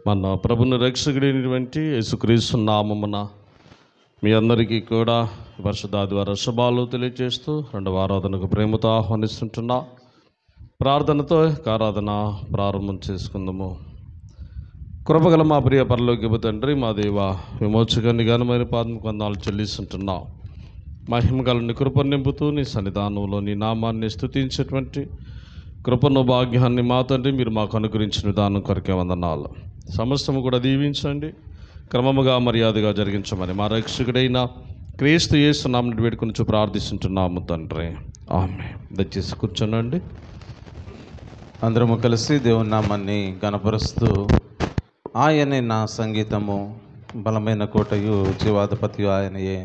మన ప్రభుని రక్షకుడైనటువంటి యేసుక్రీస్తు నామమున మీ అందరికీ కూడా పరిశుద్ధాదివార శుభాలు తెలియజేస్తూ రెండవ ఆరాధనకు ప్రేమతో ఆహ్వానిస్తుంటున్నా. ప్రార్థనతో ఆరాధన ప్రారంభం చేసుకుందాము. కృపగల మా ప్రియ పరలోకపు తండ్రి, మా దేవ విమోచకుని ఘనమైన పాదముకు వందనాలు చెల్లిస్తుంటున్నాం. మహిమగలని కృపను నింపుతూ నీ సన్నిధానంలో నీ నామాన్ని స్తుతించేటువంటి కృపను భాగ్యాన్ని మా తండ్రి మీరు మాకు అనుగ్రహించిన విధానం కొరకే వందనాలు. సమస్తము కూడా దీవించండి, క్రమముగా మర్యాదగా జరిగించమని మా రక్షకుడైన క్రీస్తు యేసు నామమున వేడుకొని ప్రార్థిస్తుంటున్నాము తండ్రి, ఆమేన్. దయచేసి కూర్చోనండి. అందరము కలిసి దేవుని నామాన్ని గణపరుస్తూ, ఆయనే నా సంగీతము, బలమైన కోటయు, జీవాధిపతియు ఆయనయే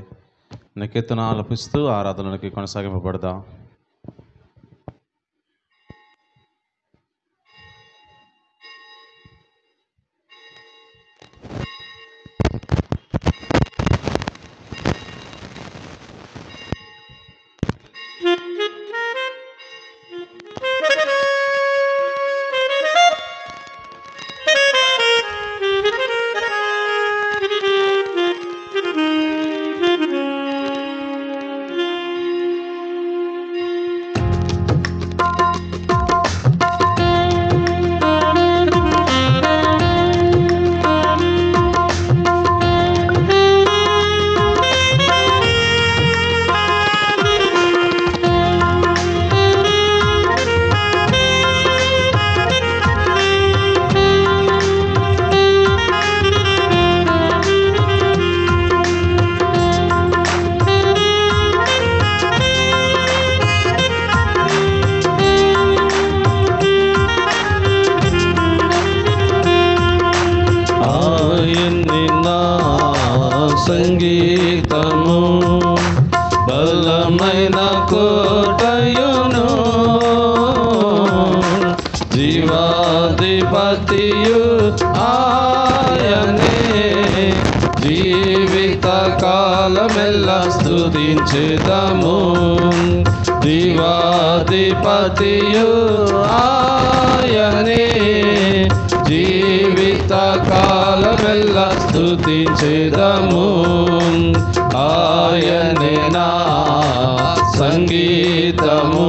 అనే కీర్తన ఆలపిస్తూ ఆరాధనకి కొనసాగింపబడదాం. సంగీతము, బలమైన కోటయును, జీవాధిపతియు ఆయనే, జీవిత కాలమెల్లా స్తుతించెదము. జీవాధిపతియు ఆయనే, జీవిత కాలమెల్లా స్తుతించెదము. ఆయనే నా సంగీతము.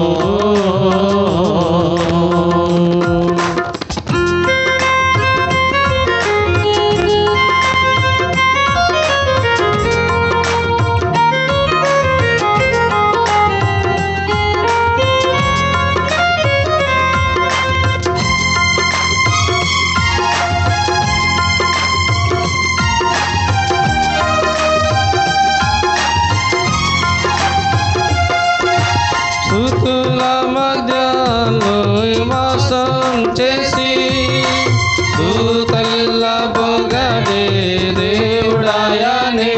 స్తుతుల మధ్యలో నివాసం చేసి, దూతల పొగడే దేవుడాయనే.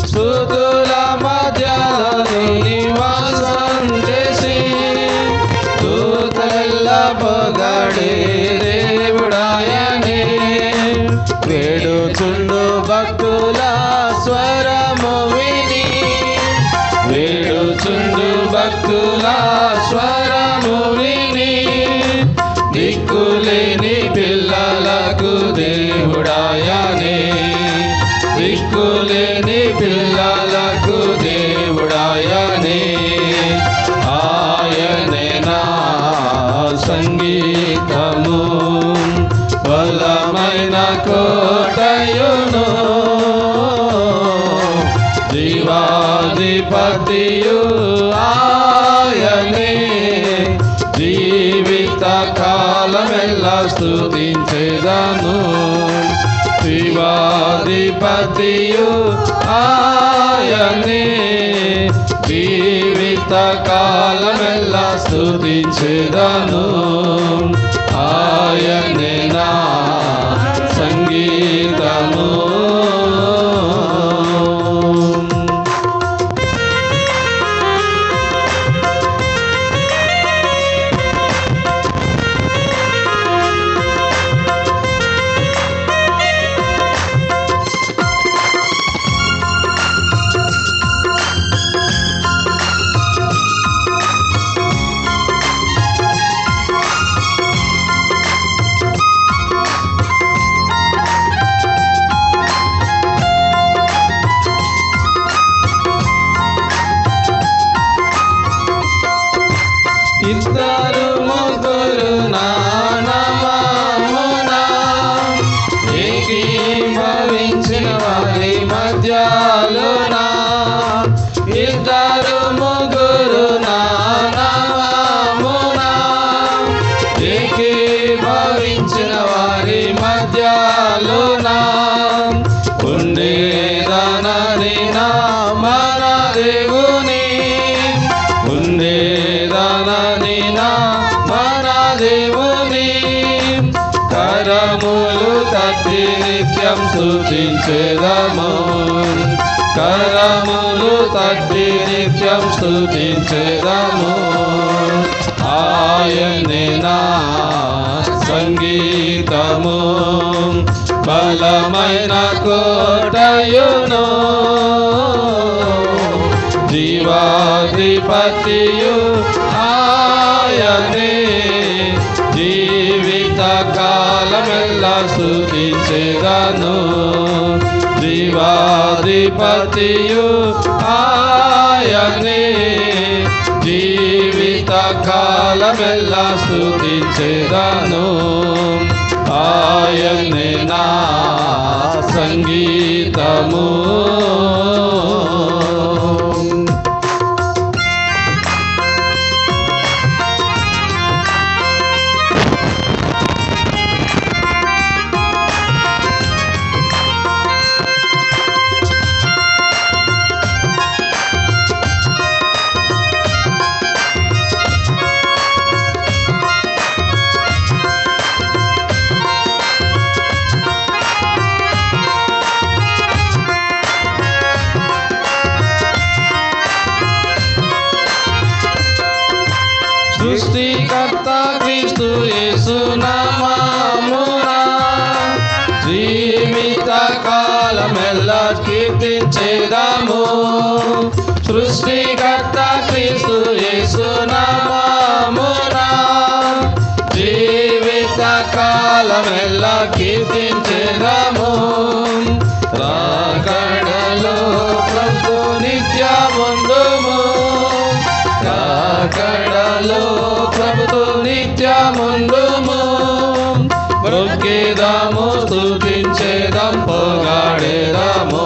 స్తుతుల మధ్యలో నివాసం చేసి, దూతల పొగడే దేవుడాయనే. వేడుచుండు భక్తుల స్వరము విని, వేడుచుండు భక్తుల స్వరము విని, దిక్కులేని పిల్లలకు దేవుడాయనే. దిక్కులేని పిల్లలకు దేవుడాయనే. ఆయనే నా సంగీతము, బలమైన కోటయును, జీవాధిపతియు ఆయనే, జీవిత కాలమెల్లా స్తుతించెదను. జీవాధిపతియు ఆయనే, జీవిత కాలమెల్లా స్తుతించెదను. ఆయనే నా సంగీతము. కరములు తట్టి నిత్యం స్తుతించెదము, కరములు తట్టి నిత్యం స్తుతించెదము. ఆయనే నా సంగీతము, బలమైన కోటయును, జీవాధిపతియు ఆయనే. జీవిత కాలమెల్లా స్తుతించెదను, జీవాధిపతియు ఆయనే. జీవిత కాలమెల్లా స్తుతించెదను, ఆయనే నా సంగీతము. సృష్టికర్త క్రీస్తు యేసు నామమున జీవిత కాలమెల్లా కీర్తించెదము, సృష్టికర్త క్రీస్తు యేసు నామమున జీవిత కాలమెల్లా కీర్తించెదము. రాకడలో ప్రభు నిత్యముందుము, రాకడలో ప్రభుతో నిత్యముందుము. బ్రొక్కేదాము స్తుతించేదాం పొగాడేదాము,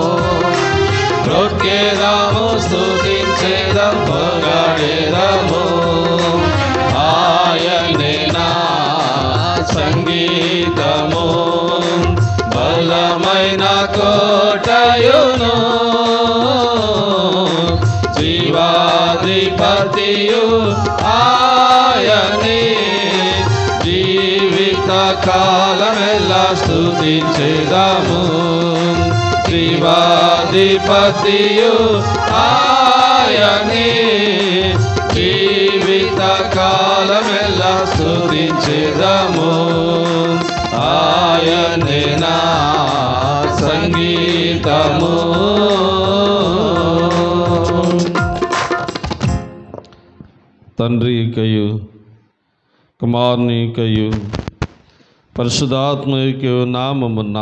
బ్రొక్కేదాము స్తుతించేదాం పొగాడేదాము. ఆయనే నా సంగీతము, బలమైన కోటయును, జీవాధిపతియు ఆయనే. జీవిత కాలమెల్లా స్తుతించెదము, జీవాధిపతియు ఆయనే. జీవిత కాలమెల్లా స్తుతించెదము, ఆయనే నా సంగీతము. తండ్రికయు కుమారునికయు పరిశుద్ధాత్మకయు నామమున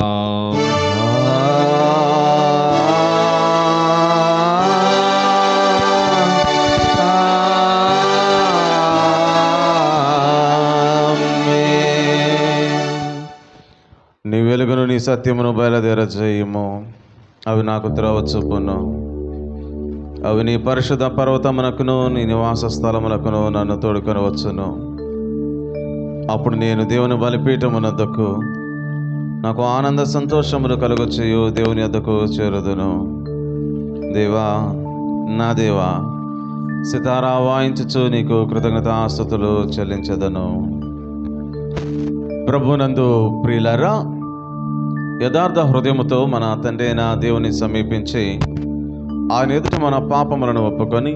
నీ వెలుగును నీ సత్యమును బయలుదేరజేయము, అవి నాకు త్రోవ చూపును. అవి నీ పరిశుద్ధ పర్వతమునకును నీ నివాస స్థలమునకును నన్ను తోడుకొని వచ్చును. అప్పుడు నేను దేవుని బలిపీఠమునద్దకు, నాకు ఆనంద సంతోషములు కలుగు చేయు దేవుని వద్దకు చేరుదును. దేవా, నా దేవా, సితారా వాయించుచు నీకు కృతజ్ఞతాస్తుతులు చెల్లించదను. ప్రభునందు ప్రియులారా, యథార్థ హృదయముతో మన తండ్రి అయిన దేవుని సమీపించి ఆయన ఎదుట మన పాపములను ఒప్పుకొని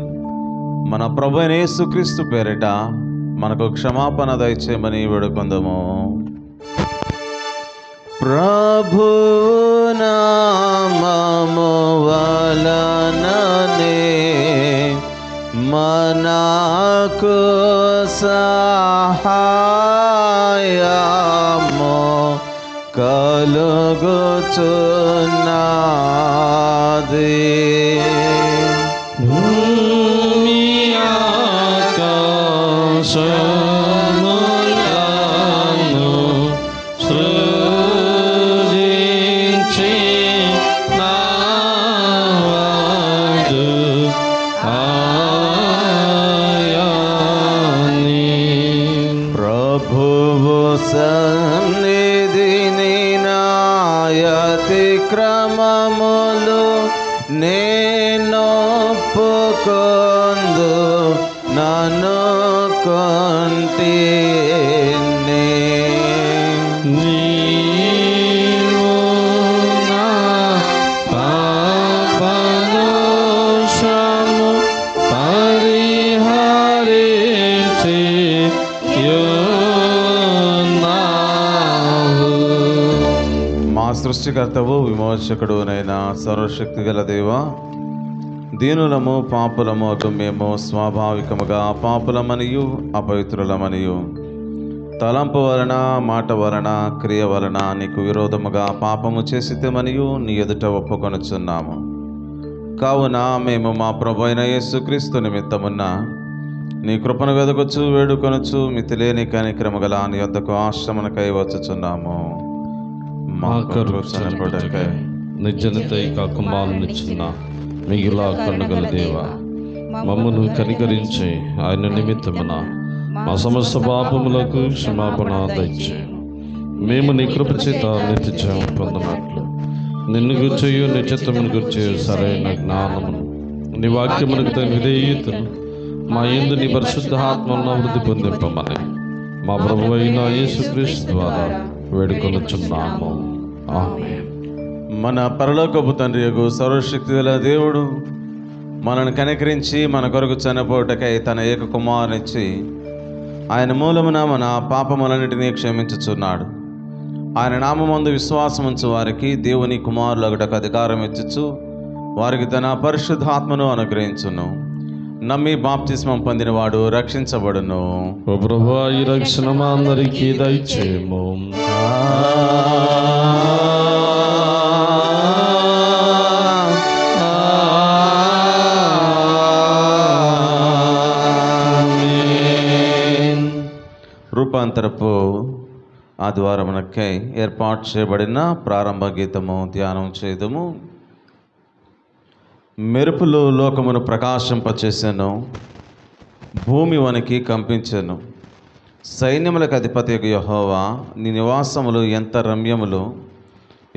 మన ప్రభు అయిన యేసుక్రీస్తు పేరిట మనకు క్షమాపణ దయచేయమని వేడుకొందాము. ప్రభు నామము వలననే మనకు సహాయము కలుగుచున్నది. భూమి ఆకాశములను సృజించి నావాడు ఆయనే. ప్రభువు సన్నిధిని నాయతిక్రమములు నేనొప్పుకొందు నన్ను కొంటిని. నీ సృష్టికర్తవు విమోచకుడునైన సర్వశక్తి గల దేవా, దీనులము పాపులము అటు మేము స్వాభావికముగా పాపులమనియు అపవిత్రులమనియు తలంపు వలన మాట వలన క్రియ వలన నీకు విరోధముగా పాపము చేసితమనియు నీ ఎదుట ఒప్పుకొనుచున్నాము. కావున మేము మా ప్రభు అయిన యేసుక్రీస్తు నిమిత్తమున్న నీ కృపను వెదకొచ్చు వేడుకొనొచ్చు మితిలేని కనికరము గల నీ వద్దకు ఆశ్రమనకై వచ్చుచున్నాము. మా కరుణకై నిర్జనతై కాకుమాలనిచ్చిన మిగిలా కన్నుగల దేవా, మమ్మను కనికరించి ఆయన నిమిత్తమున మా సమస్త పాపములకు క్షమాపణ దయచేయము. మేము నీ కృప చేత నిత్యజీవం పొందినట్లు నిన్ను గుర్చయు నీ చిత్తమును గుర్చే సరైన జ్ఞానమును నీ వాక్యమునకు తగిన విధేయతను మా యందు నీ పరిశుద్ధ ఆత్మను అభివృద్ధి పొందింపమని మా ప్రభువు అయిన యేసుక్రీస్తు ద్వారా వేడుకొనుచున్నాము. ఆమేన్. మన పరలోకపు తండ్రి యొగు సర్వశక్తి గల దేవుడు మనను కనికరించి మన కొరకు చనిపోటకై తన ఏక కుమారునిచ్చి ఆయన మూలమున మన పాపములన్నిటినీ క్షమించుచున్నాడు. ఆయన నామమందు విశ్వాసముంచు వారికి దేవుని కుమారులగుటకు అధికారం ఇచ్చుచు వారికి తన పరిశుద్ధాత్మను అనుగ్రహించును. నమ్మి బాప్తిస్మం పొందినవాడు రక్షించబడును. ఓ ప్రభువా, ఈ రక్షణ మా అందరికీ దయచేయము. రూపాంతరపు ఆదివారమునకై ఏర్పాటు చేయబడిన ప్రారంభ గీతము ధ్యానం చేయుదుము. మెరుపులు లోకమును ప్రకాశింపచేసెను, భూమి వనికి కంపించెను. సైన్యములకు అధిపతి యెహోవా, నీ నివాసములు ఎంత రమ్యములు!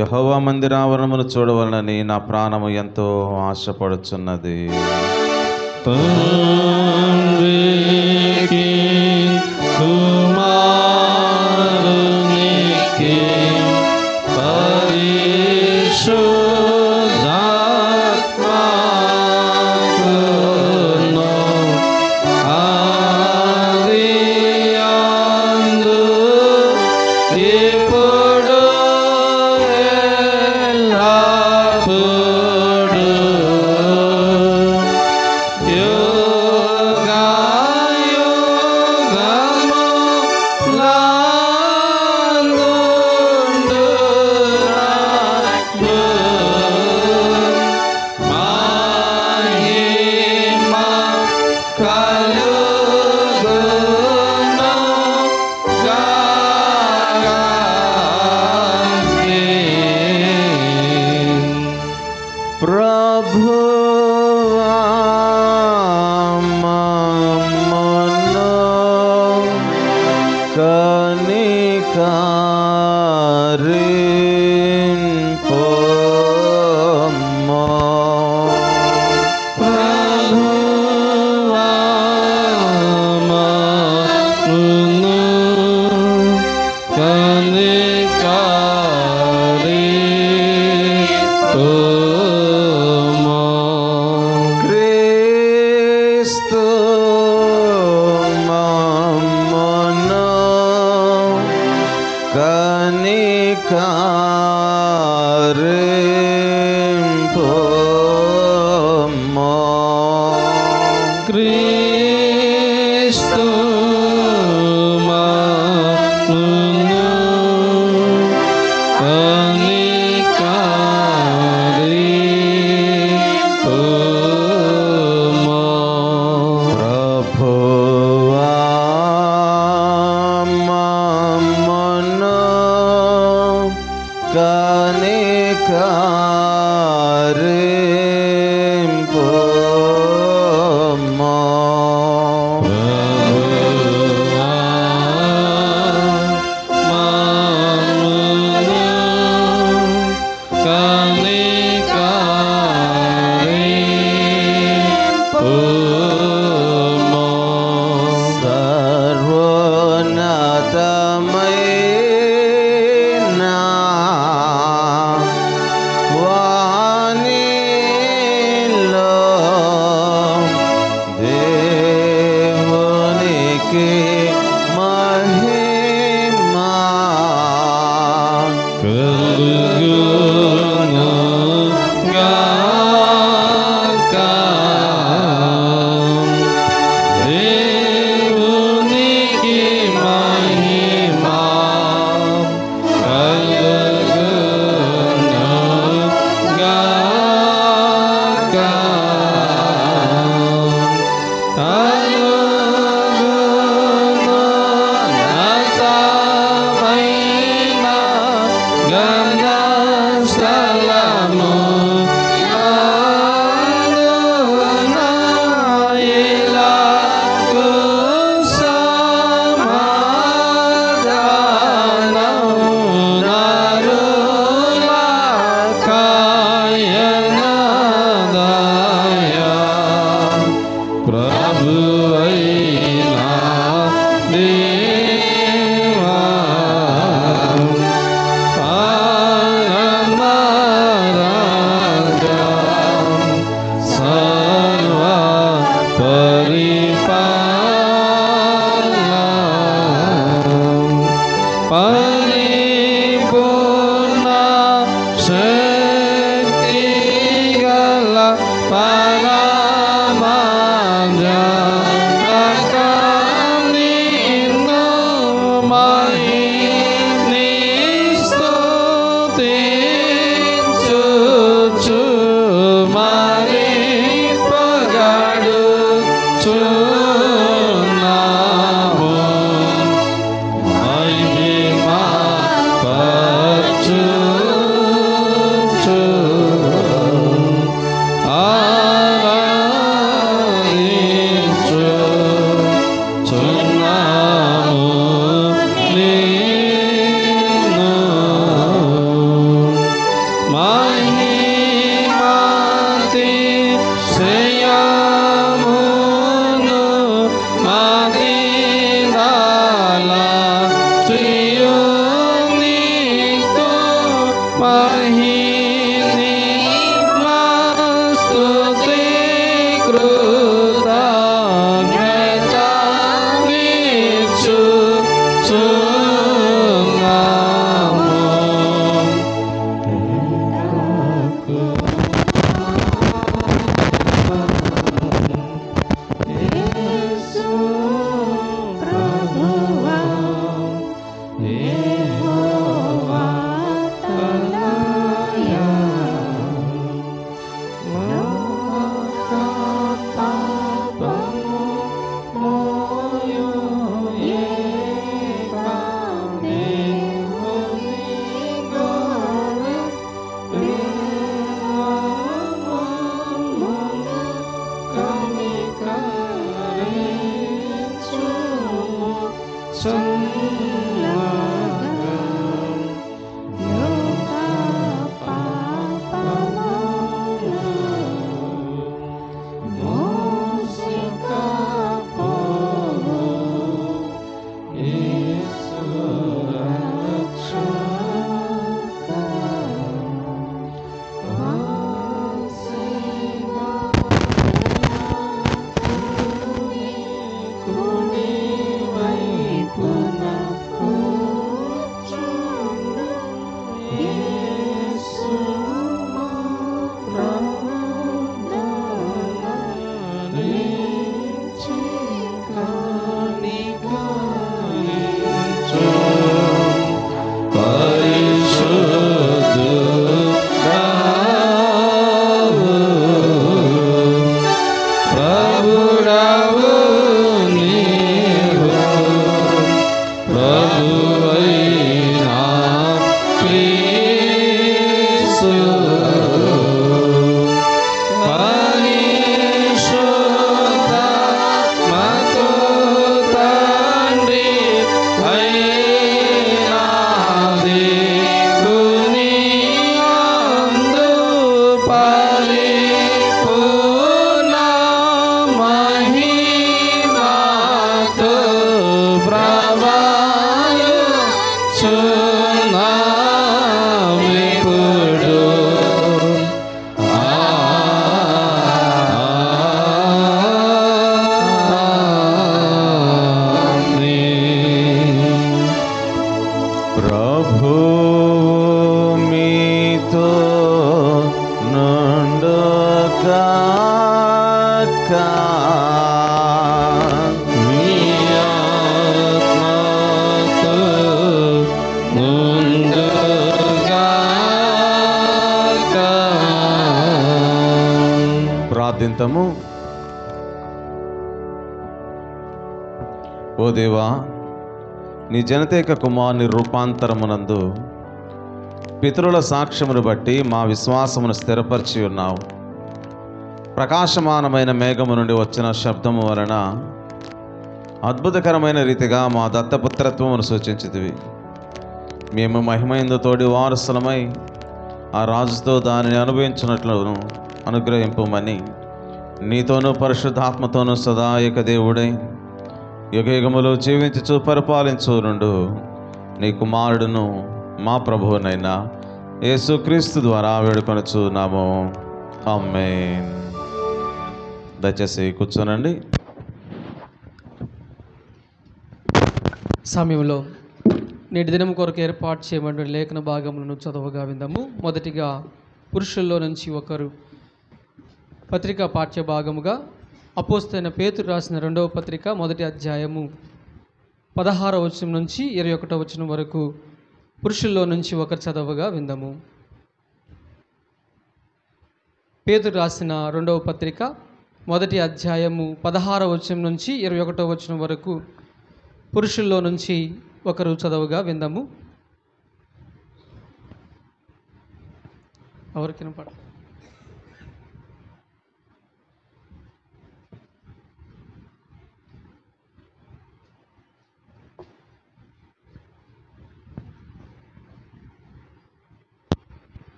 యెహోవా మందిరావరణమును చూడవలనని నా ప్రాణము ఎంతో ఆశపడుచున్నది. తండ్రికి కుమారునికి పరిశుద్ధాత్మకును ఆదియందు ఇప్పుడు ఎల్లప్పుడూ వాణి పరిపూర్ణ శక్తి గల నిన్ను మహిని స్తుతించుచు మరి పొగడుచున్నాము. మహిమా పరచుచు ఆరాధించుచున్నాము నిన్ను. మహిమాతిశయమును మదినాల శ్రీయునికు మహిని స్తుతి కృతజ్ఞతనిచ్చుచున్నాము. ప్రభుడవు నీవు, ప్రభువైన క్రీస్తు పరిశుద్ధాత్మతో తండ్రి అయిన దేవుని యందు పరిపూర్ణ మహిమతో ప్రవహించుచున్నామిప్పుడు. ప్రభు మీతో నుండుగాక. మీ ఆత్మతో నుండుగాక. ప్రార్థింతము. ఓ దేవా, నీ జనతేక కుమారుని రూపాంతరమునందు పితరుల సాక్ష్యమును బట్టి మా విశ్వాసమును స్థిరపరిచి ఉన్నావు. ప్రకాశమానమైన మేఘము నుండి వచ్చిన శబ్దము వలన అద్భుతకరమైన రీతిగా మా దత్తపుత్రత్వమును సూచించితివి. మేము మహిమయందు తోడి వారసులమై ఆ రాజుతో దానిని అనుభవించినట్లు అనుగ్రహింపుమని నీతోనూ పరిశుద్ధాత్మతోనూ సదా ఏక దేవుడై యుగయుగములు జీవించుచు పరిపాలించు నుండు నీ కుమారుడును మా ప్రభువునైన యేసుక్రీస్తు ద్వారా వేడుకొనుచున్నాము. ఆమేన్. దయచేసి కూర్చోనండి. సమయంలో నేటి దినం కొరకు ఏర్పాటు చేయబడిన లేఖన భాగములను చదవగా విందాము. మొదటిగా పురుషుల్లో నుంచి ఒకరు పత్రికా పాఠ్య భాగముగా అపోస్తలైన పేతురు రాసిన 2వ పత్రిక 1వ అధ్యాయము 16వ వచనం నుంచి 21వ వచనం వరకు పురుషుల్లో నుంచి ఒకరు చదవగా విందాము. పేతురు రాసిన 2వ పత్రిక 1వ అధ్యాయము 16వ వచనం నుంచి 21వ వచనం వరకు పురుషుల్లో నుంచి ఒకరు చదవగా విందాము. ఎవరికి వినపడ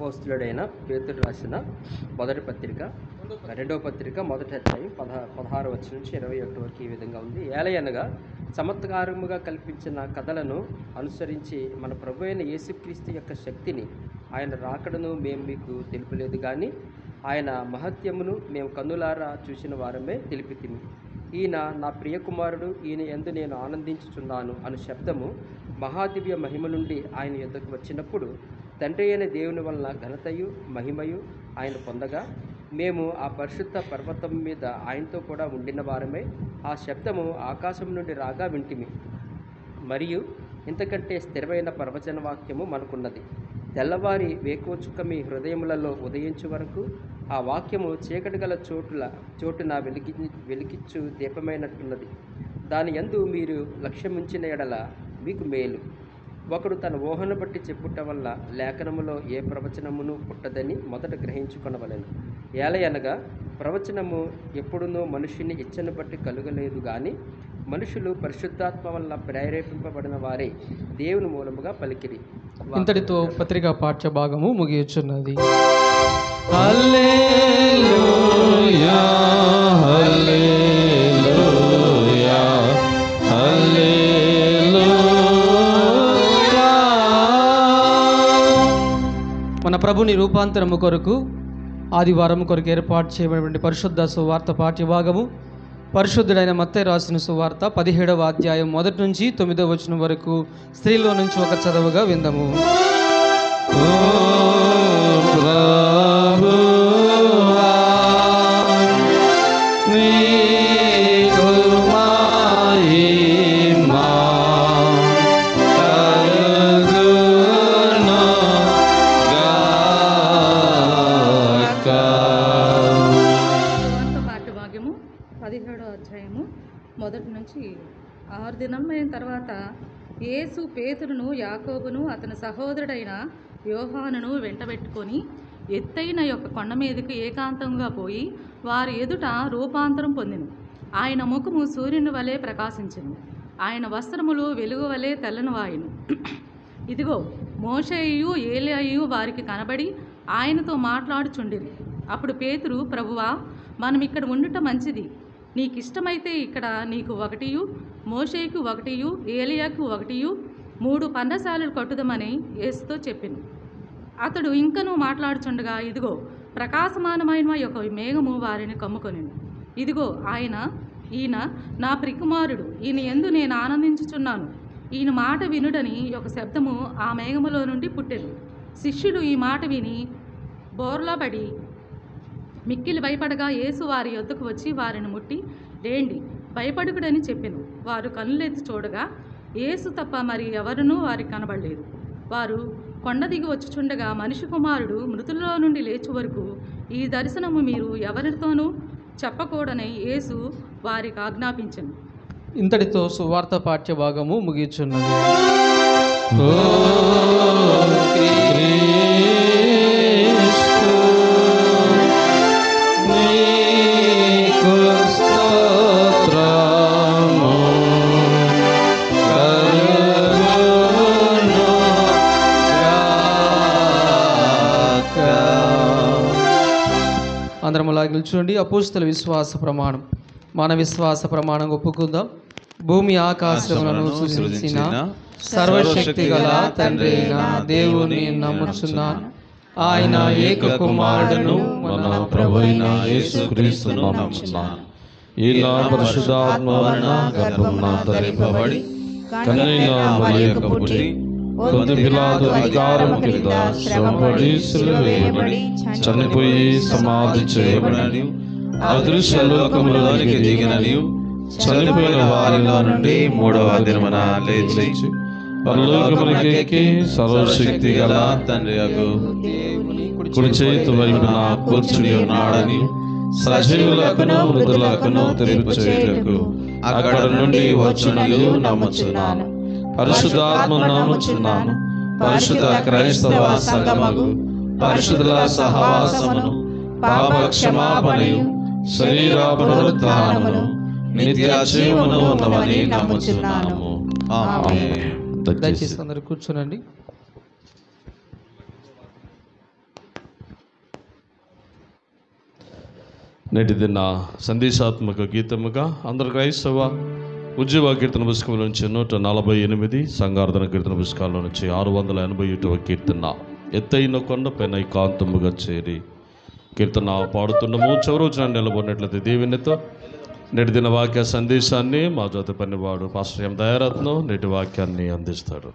అపోస్తలుడైన పేతురు రాసిన మొదటి పత్రిక 2వ పత్రిక 1వ అధ్యాయం 16 వచనం నుంచి 21 వరకు ఈ విధంగా ఉంది. ఏలయనగా చమత్కారముగా కల్పించిన కథలను అనుసరించి మన ప్రభు అయిన యేసుక్రీస్తు యొక్క శక్తిని, ఆయన రాకడను మేము మీకు తెలుపలేదు కానీ ఆయన మహత్యమును మేము కన్నులారా చూసిన వారమే తెలిపితిమి. ఈయన నా ప్రియకుమారుడు, ఈయన యందు నేను ఆనందించుచున్నాను అను శబ్దము మహాదివ్య మహిమ నుండి ఆయన యొద్దకు వచ్చినప్పుడు తండ్రి అయిన దేవుని వలన ఘనతయు మహిమయు ఆయన పొందగా మేము ఆ పరిశుద్ధ పర్వతం మీద ఆయనతో కూడా ఉండిన వారమే ఆ శబ్దము ఆకాశం నుండి రాగా వింటిమి. మరియు ఇంతకంటే స్థిరమైన ప్రవచన వాక్యము మనకున్నది. తెల్లవారి వేకోచుక్క మీ హృదయములలో ఉదయించు వరకు ఆ వాక్యము చీకటి గల చోటున వెలికిచ్చు దీపమైనట్టున్నది. దాని యందు మీరు లక్ష్యముంచిన ఎడల మీకు మేలు. ఒకడు తన ఊహను బట్టి చెప్పుట వల్ల లేఖనములో ఏ ప్రవచనమును పుట్టదని మొదట గ్రహించుకొనవలెను. ఏలయనగా ప్రవచనము ఎప్పుడునూ మనుషుని ఇచ్చను బట్టి కలుగలేదు కానీ మనుషులు పరిశుద్ధాత్మ వల్ల ప్రేరేపింపబడిన వారే దేవుని మూలముగా పలికిరి. ఇంతటితో పత్రికా పాఠ్య భాగము ముగియుచున్నది. హల్లెలూయా హల్లెలూయా హల్లెలూయా. మన ప్రభుని రూపాంతరము కొరకు ఆదివారం కొరకు ఏర్పాటు చేయబడిన పరిశుద్ధ సువార్త పాఠ్య భాగము పరిశుద్ధుడైన మత్తయి రాసిన సువార్త 17వ అధ్యాయం 1 నుంచి 9వ వచనం వరకు స్త్రీలో నుంచి ఒక చదవగా విందాము. ఓ ప్రభువా నీకు మహిమ కలుగును గాక. పాఠ్యభాగ్యము 17వ అధ్యాయము 1 నుంచి 6 దినమైన తర్వాత యేసు పేతురును యాకోబును అతని సహోదరుడైన యోహానును వెంటబెట్టుకొని ఎత్తైన యొక్క కొండ మీదకు ఏకాంతంగా పోయి వారి ఎదుట రూపాంతరం పొందెను. ఆయన ముఖము సూర్యుని వలె ప్రకాశించెను, ఆయన వస్త్రములు వెలుగు వలె తెల్లనివాయెను. ఇదిగో మోషేయు ఏలీయు వారికి కనబడి ఆయనతో మాట్లాడుచుండిరి. అప్పుడు పేతురు, ప్రభువా, మనం ఇక్కడ ఉండుట మంచిది. నీకిష్టమైతే ఇక్కడ నీకు 1, మోషేకు 1, ఏలియాకు 1, 3 పన్నశాలలు కట్టుదమని యేసుతో చెప్పెను. అతడు ఇంకనూ మాట్లాడుచుండగా ఇదిగో ప్రకాశమానమైన యొక్క మేఘము వారిని కమ్ముకొనెను. ఇదిగో ఈయన నా ప్రియకుమారుడు, ఈయన యందు నేను ఆనందించుచున్నాను, ఈయన మాట వినుడని ఒక శబ్దము ఆ మేఘములో నుండి పుట్టెను. శిష్యులు ఈ మాట విని బోర్లా పడి మిక్కిలి భయపడగా యేసు వారి యొద్దకు వచ్చి వారిని ముట్టి, లేండి, భయపడుకుడని చెప్పెను. వారు కన్నులెత్తి చూడగా యేసు తప్ప మరి ఎవరునూ వారికి కనబడలేదు. వారు కొండ దిగి వచ్చుచుండగా మనిషి కుమారుడు మృతుల్లో నుండి లేచు వరకు ఈ దర్శనము మీరు ఎవరితోనూ చెప్పకూడని యేసు వారికి ఆజ్ఞాపించెను. ఇంతటితో సువార్త పాఠ్య భాగము ముగియుచున్నది. ఓ క్రీస్తు నీకు స్తోత్రము కలుగును గాక. అందరం అలాగే నిల్చోండి. అపోస్తల విశ్వాస ప్రమాణం. మన విశ్వాస ప్రమాణం ఒప్పుకుందాం. భూమి ఆకాశములను సృజించిన సర్వశక్తి గల తండ్రి అయిన దేవుని నమ్ముచున్నాను. ఆయన ఏక కుమారుడును మన ప్రభువైన యేసుక్రీస్తును నమ్ముచున్నాను. ఈయన పరిశుద్ధాత్మ వలన గర్భమున ధరింపబడి కన్యక మరియకు పుట్టి పొంతి పిలాతు అధికారం కింద శ్రమపడి సిలువ వేయబడి చనిపోయి సమాధి చేయబడి అదృశ్య లోకములోనికి దిగిననియు చనిపోయిన వారిలో నుండి మూడవ దినమున లేచి పరలోకమునకు ఎక్కి సర్వశక్తి గల తండ్రి యగు కుడి చేతి వైపున కూర్చుని ఉన్నాడని సజీవులకును మృతులకును తీర్పు చేయుటకు అక్కడ నుండి వచ్చుననియు నమ్ముచున్నాను. పరిశుద్ధాత్మను నమ్ముచున్నాను. పరిశుద్ధ క్రైస్తవ సంఘమును పరిశుద్ధుల సహవాసమును పాప క్షమాపణయు శరీర పునరుత్థానమును నిత్య జీవమును ఉన్నవని నమ్ముచున్నాను. ఆమేన్. దయచేసి అందరూ కూర్చోనండి. నేటి దిన సందేశాత్మక గీతముగా అందరు క్రైస్తవ ఉజ్జీవ కీర్తన పుస్తకం నుంచి 148, సంగార్థన కీర్తన పుస్తకాల నుంచి 681 కీర్తన ఎత్తైన కొండపైన ఏకాంతముగా చేరి కీర్తన పాడుతున్నాము. చివరి రోజున నిలబడినట్లయితే దేవునితో నేటి దిన వాక్య సందేశాన్ని మా జత పనివాడు పాస్టర్ ఎం దయారత్నం నేటి వాక్యాన్ని అందిస్తాడు.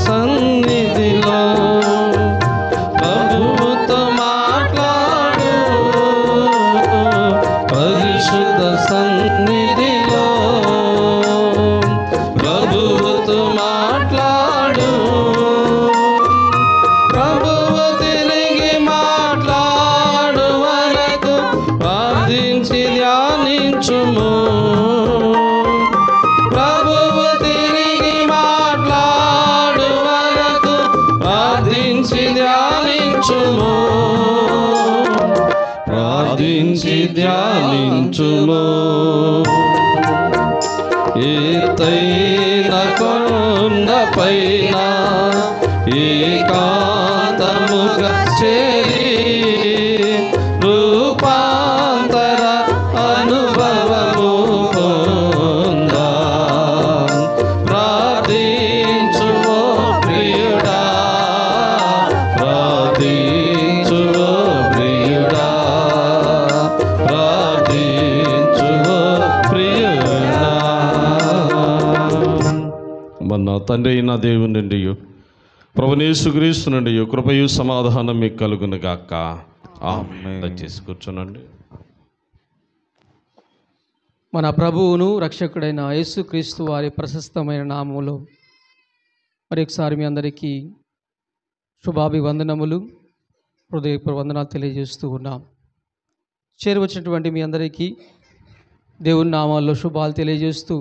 సన్నిధిలో ప్రభువుతో మాట్లాడు, పరిశుద్ధ సన్నిధిలో ప్రభువుతో మాట్లాడు. ప్రభువు తిరిగి మాట్లాడు వరకు ప్రార్థించి ధ్యానించుము. ప్రభువు తిరిగి మాట్లాడు వరకు ప్రార్థించి ధ్యానించుము. ప్రార్థించి ధ్యానించుము. ఎత్తైన కొండపైన ఏకాంతముగా చేరి రూపాంతర అనుభవము పొందా. ప్రార్థించుమో ప్రియుడా, ప్రార్థించుమో ప్రియుడా, ప్రార్థించుమో ప్రియుడా. మన తండ్రి అయిన దేవుని నుండి ప్రభువైన యేసుక్రీస్తు నుండి కృపయు సమాధానం మీకు కలుగును గాక. ఆమేన్. దయచేసి కూర్చోనండి. మన ప్రభువును రక్షకుడైన యేసుక్రీస్తు వారి ప్రశస్తమైన నామములో మరి ఒకసారి మీ అందరికీ శుభాభివందనములు, హృదయపూర్వక వందనాలు తెలియజేస్తూ ఉన్నాం. చేరువచ్చినటువంటి మీ అందరికీ దేవుని నామాల్లో శుభాలు తెలియజేస్తూ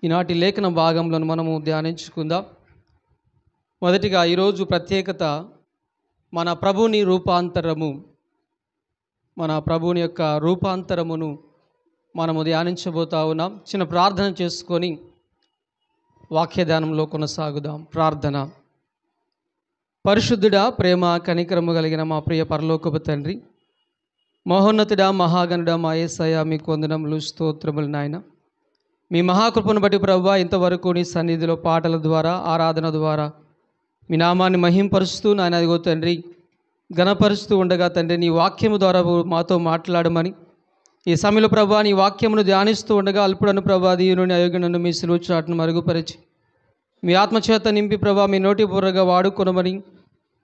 ఈనాటి లేఖన భాగంలో మనము ధ్యానించుకుందాం. మొదటిగా ఈరోజు ప్రత్యేకత మన ప్రభుని రూపాంతరము. మన ప్రభుని యొక్క రూపాంతరమును మనము ధ్యానించబోతా ఉన్నాం. చిన్న ప్రార్థన చేసుకొని వాక్య ధ్యానంలో కొనసాగుదాం. ప్రార్థన. పరిశుద్ధుడా, ప్రేమ కనికరము కలిగిన మా ప్రియ పరలోకపు తండ్రి, మహోన్నతుడా, మహాగణుడా, మా యేసయ్య, మీకు వందనములు, స్తోత్రములు నాయన. మీ మహాకృపను బట్టి ప్రభువా, ఇంతవరకు నీ సన్నిధిలో పాటల ద్వారా, ఆరాధన ద్వారా మీ నామాన్ని మహింపరుస్తూ నాయన అదిగో తండ్రి ఘనపరుస్తూ ఉండగా తండ్రి నీ వాక్యము ద్వారా మాతో మాట్లాడమని ఈ సమయంలో ప్రభువా నీ వాక్యమును ధ్యానిస్తూ ఉండగా అల్పుడను ప్రభా దీనుని అయోగ్యునను మీ సిలువ చాటును మరుగుపరిచి మీ ఆత్మచేత నింపి ప్రభా మీ నోటి బుర్రగా వాడుకొనమని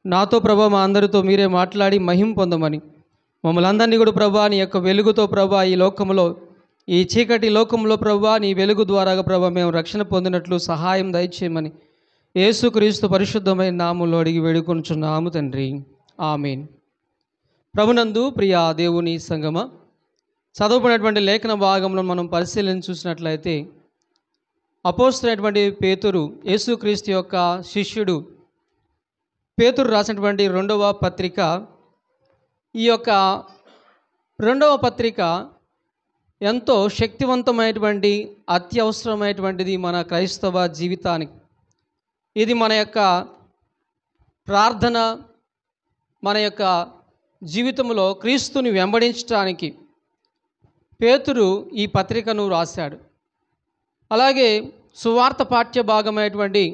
నాతో ప్రభా మా అందరితో మీరే మాట్లాడి మహిం పొందమని మమ్మల్ని అందరినీ కూడా ప్రభా నీ యొక్క వెలుగుతో ప్రభా ఈ లోకములో ఈ చీకటి లోకంలో ప్రభా నీ వెలుగు ద్వారాగా ప్రభా మేము రక్షణ పొందినట్లు సహాయం దయచేయమని యేసుక్రీస్తు పరిశుద్ధమైన నామములో అడిగి వేడుకొనుచున్నాము తండ్రి. ఆమేన్. ప్రభునందు ప్రియ దేవుని సంగమ, చదువుకున్నటువంటి లేఖన భాగంలో మనం పరిశీలన చూసినట్లయితే అపోస్తలుడైనటువంటి పేతురు, యేసుక్రీస్తు యొక్క శిష్యుడు పేతురు రాసినటువంటి రెండవ పత్రిక. ఈ యొక్క రెండవ పత్రిక ఎంతో శక్తివంతమైనటువంటి అత్యవసరమైనటువంటిది మన క్రైస్తవ జీవితానికి. ఇది మన యొక్క ప్రార్థన, మన యొక్క జీవితంలో క్రీస్తుని వెంబడించడానికి పేతురు ఈ పత్రికను రాశాడు. అలాగే సువార్త పాఠ్య భాగమైనటువంటి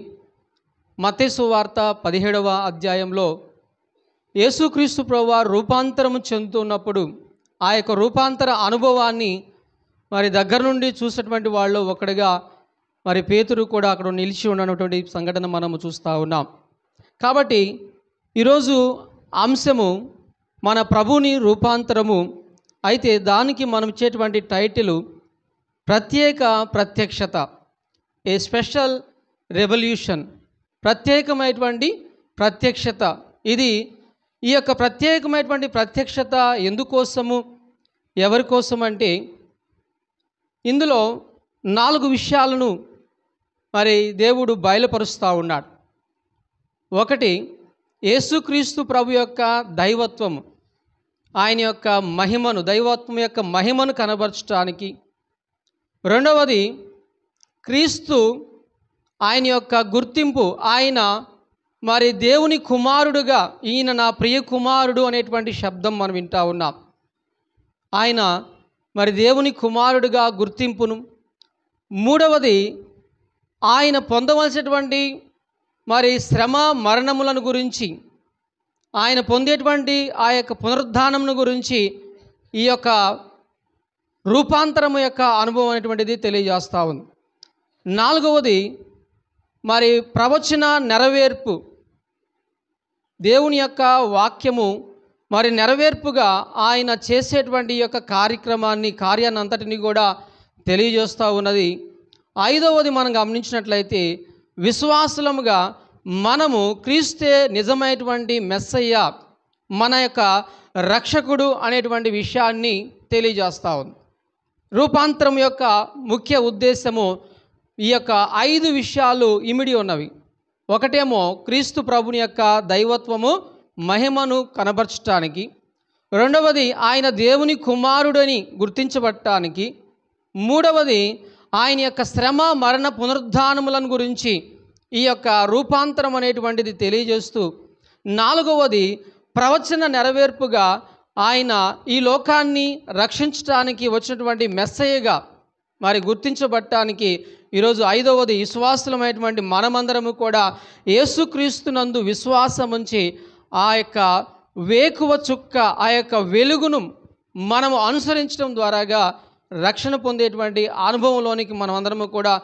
మత్తయి సువార్త 17వ అధ్యాయంలో యేసుక్రీస్తు ప్రభువారు రూపాంతరము చెందుతున్నప్పుడు ఆ యొక్క రూపాంతర అనుభవాన్ని మరి దగ్గర నుండి చూసినటువంటి వాళ్ళు ఒకటిగా మరి పేతురు కూడా అక్కడ నిలిచి ఉన్నటువంటి సంఘటన మనము చూస్తూ ఉన్నాం. కాబట్టి ఈరోజు అంశము మన ప్రభుని రూపాంతరము. అయితే దానికి మనం ఇచ్చేటువంటి టైటిల్ ప్రత్యేక ప్రత్యక్షత, ఏ స్పెషల్ రెవల్యూషన్, ప్రత్యేకమైనటువంటి ప్రత్యక్షత. ఇది ఈ యొక్క ప్రత్యేకమైనటువంటి ప్రత్యక్షత ఎందుకోసము, ఎవరి కోసం అంటే ఇందులో 4 విషయాలను మరి దేవుడు బయలుపరుస్తూ ఉన్నాడు. ఒకటి, యేసుక్రీస్తు ప్రభు యొక్క దైవత్వము, ఆయన యొక్క మహిమను, దైవత్వం యొక్క మహిమను కనబరచడానికి. రెండవది, క్రీస్తు ఆయన యొక్క గుర్తింపు, ఆయన మరి దేవుని కుమారుడుగా, ఈయన నా ప్రియ కుమారుడు అనేటువంటి శబ్దం మనం వింటా ఉన్నాం. ఆయన మరి దేవుని కుమారుడుగా గుర్తింపును. మూడవది, ఆయన పొందవలసినటువంటి మరి శ్రమ మరణములను గురించి, ఆయన పొందేటువంటి ఆ యొక్క పునరుద్ధానమును గురించి ఈ యొక్క రూపాంతరము యొక్క అనుభవం అనేటువంటిది తెలియజేస్తూ ఉంది. నాలుగవది, మరి ప్రవచన నెరవేర్పు, దేవుని యొక్క వాక్యము మరి నెరవేర్పుగా ఆయన చేసేటువంటి యొక్క కార్యాన్ని అంతటిని కూడా తెలియజేస్తూ ఉన్నది. ఐదవది మనం గమనించినట్లయితే విశ్వాసులముగా మనము క్రీస్తే నిజమైనటువంటి మెస్సయ్య, మన యొక్క రక్షకుడు అనేటువంటి విషయాన్ని తెలియజేస్తూ ఉంది. రూపాంతరం యొక్క ముఖ్య ఉద్దేశము ఈ యొక్క 5 విషయాలు ఇమిడి ఉన్నవి. ఒకటేమో క్రీస్తు ప్రభుని యొక్క దైవత్వము, మహిమను కనబరచటానికి. రెండవది ఆయన దేవుని కుమారుడని గుర్తించబడటానికి. మూడవది ఆయన యొక్క శ్రమ, మరణ, పునరుద్ధానములను గురించి ఈ యొక్క రూపాంతరం అనేటువంటిది తెలియజేస్తూ, నాలుగవది ప్రవచన నెరవేర్పుగా ఆయన ఈ లోకాన్ని రక్షించడానికి వచ్చినటువంటి మెస్సయ్యగా మరి గుర్తించబడటానికి. ఈరోజు ఐదవది విశ్వాసులమైనటువంటి మనమందరము కూడా యేసుక్రీస్తునందు విశ్వాసం ఉంచి ఆ యొక్క వేకువ చుక్క, ఆ యొక్క వెలుగును మనము అనుసరించడం ద్వారాగా రక్షణ పొందేటువంటి అనుభవంలోనికి మనం అందరము కూడా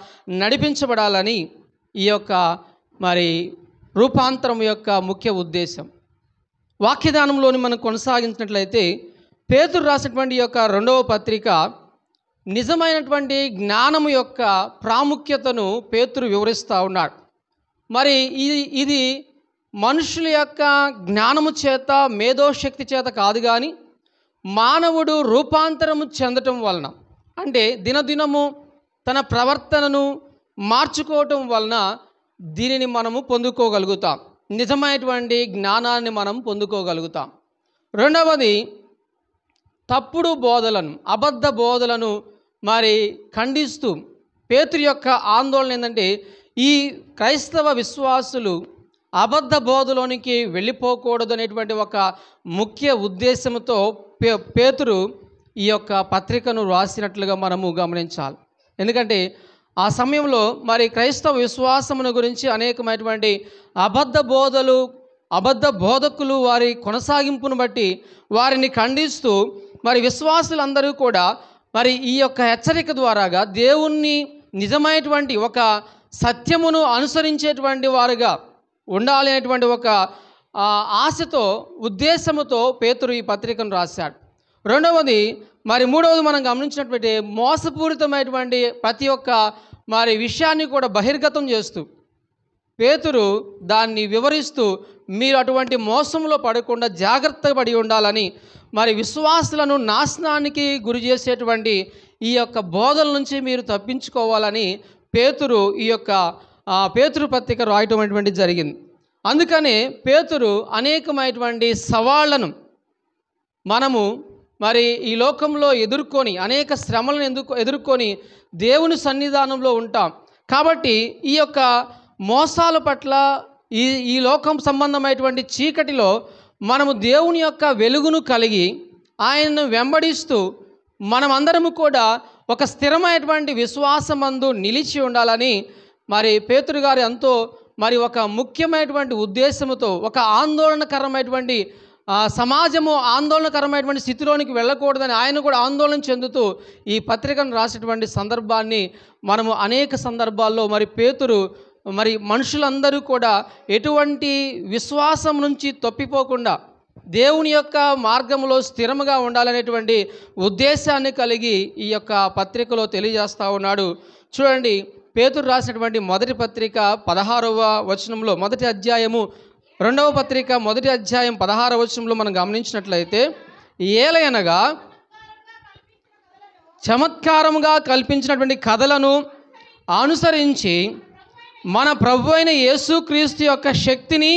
నడిపించబడాలని ఈ యొక్క మరి రూపాంతరం యొక్క ముఖ్య ఉద్దేశం. వాక్యదానంలోని మనం కొనసాగించినట్లయితే పేతురు రాసినటువంటి యొక్క 2వ పత్రిక నిజమైనటువంటి జ్ఞానము యొక్క ప్రాముఖ్యతను పేతురు వివరిస్తూ ఉన్నాడు. మరి ఇది మనుషుల యొక్క జ్ఞానము చేత, మేధోశక్తి చేత కాదు, కానీ మానవుడు రూపాంతరము చెందటం వలన, అంటే దినదినము తన ప్రవర్తనను మార్చుకోవటం వలన దీనిని మనము పొందుకోగలుగుతాం. నిజమైనటువంటి జ్ఞానాన్ని మనం పొందుకోగలుగుతాం. రెండవది తప్పుడు బోధలను, అబద్ధ బోధలను మరి ఖండిస్తూ పేతురు యొక్క ఆందోళన ఏంటంటే ఈ క్రైస్తవ విశ్వాసులు అబద్ధ బోధలోనికి వెళ్ళిపోకూడదు అనేటువంటి ఒక ముఖ్య ఉద్దేశంతో పేతురు ఈ యొక్క పత్రికను రాసినట్లుగా మనము గమనించాలి. ఎందుకంటే ఆ సమయంలో మరి క్రైస్తవ విశ్వాసమును గురించి అనేకమైనటువంటి అబద్ధ బోధకులు వారి కొనసాగింపును బట్టి వారిని ఖండిస్తూ మరి విశ్వాసులందరూ కూడా మరి ఈ యొక్క హెచ్చరిక ద్వారాగా దేవుణ్ణి నిజమైనటువంటి ఒక సత్యమును అనుసరించేటువంటి వారుగా ఉండాలి అనేటువంటి ఒక ఆశతో, ఉద్దేశముతో పేతురు ఈ పత్రికను రాశాడు. రెండవది మరి మూడవది మనం గమనించినటువంటి మోసపూరితమైనటువంటి ప్రతి ఒక్క మరి విషయాన్ని కూడా బహిర్గతం చేస్తూ పేతురు దాన్ని వివరిస్తూ మీరు అటువంటి మోసంలో పడకుండా జాగ్రత్త పడి ఉండాలని, మరి విశ్వాసులను నాశనానికి గురి చేసేటువంటి ఈ యొక్క బోధల నుంచి మీరు తప్పించుకోవాలని పేతురు ఈ యొక్క పేతురు పత్రిక రాయటం అనేటువంటిది జరిగింది. అందుకనే పేతురు అనేకమైనటువంటి సవాళ్లను మనము మరి ఈ లోకంలో ఎదుర్కొని, అనేక శ్రమలను ఎదుర్కొని దేవుని సన్నిధానంలో ఉంటాం. కాబట్టి ఈ యొక్క మోసాల పట్ల, ఈ లోకం సంబంధమైనటువంటి చీకటిలో మనము దేవుని యొక్క వెలుగును కలిగి ఆయనను వెంబడిస్తూ మనమందరము కూడా ఒక స్థిరమైనటువంటి విశ్వాసమందు నిలిచి ఉండాలని మరి పేతురు గారు ఎంతో మరి ఒక ముఖ్యమైనటువంటి ఉద్దేశంతో, ఒక ఆందోళనకరమైనటువంటి సమాజము ఆందోళనకరమైనటువంటి స్థితిలోనికి వెళ్ళకూడదని ఆయన కూడా ఆందోళన చెందుతూ ఈ పత్రికను రాసేటువంటి సందర్భాన్ని మనము అనేక సందర్భాల్లో మరి పేతురు మరి మనుషులందరూ కూడా ఎటువంటి విశ్వాసం నుంచి తప్పిపోకుండా దేవుని యొక్క మార్గంలో స్థిరముగా ఉండాలనేటువంటి ఉద్దేశాన్ని కలిగి ఈ యొక్క పత్రికలో తెలియజేస్తూ ఉన్నాడు. చూడండి, పేతురు రాసినటువంటి మొదటి పత్రిక 16వ వచనంలో, మొదటి అధ్యాయము 2వ పత్రిక 1వ అధ్యాయం 16వ వచనంలో మనం గమనించినట్లయితే, ఏలయనగా చమత్కారముగా కల్పించినటువంటి కథలను అనుసరించి మన ప్రభు అయిన యేసుక్రీస్తు యొక్క శక్తిని,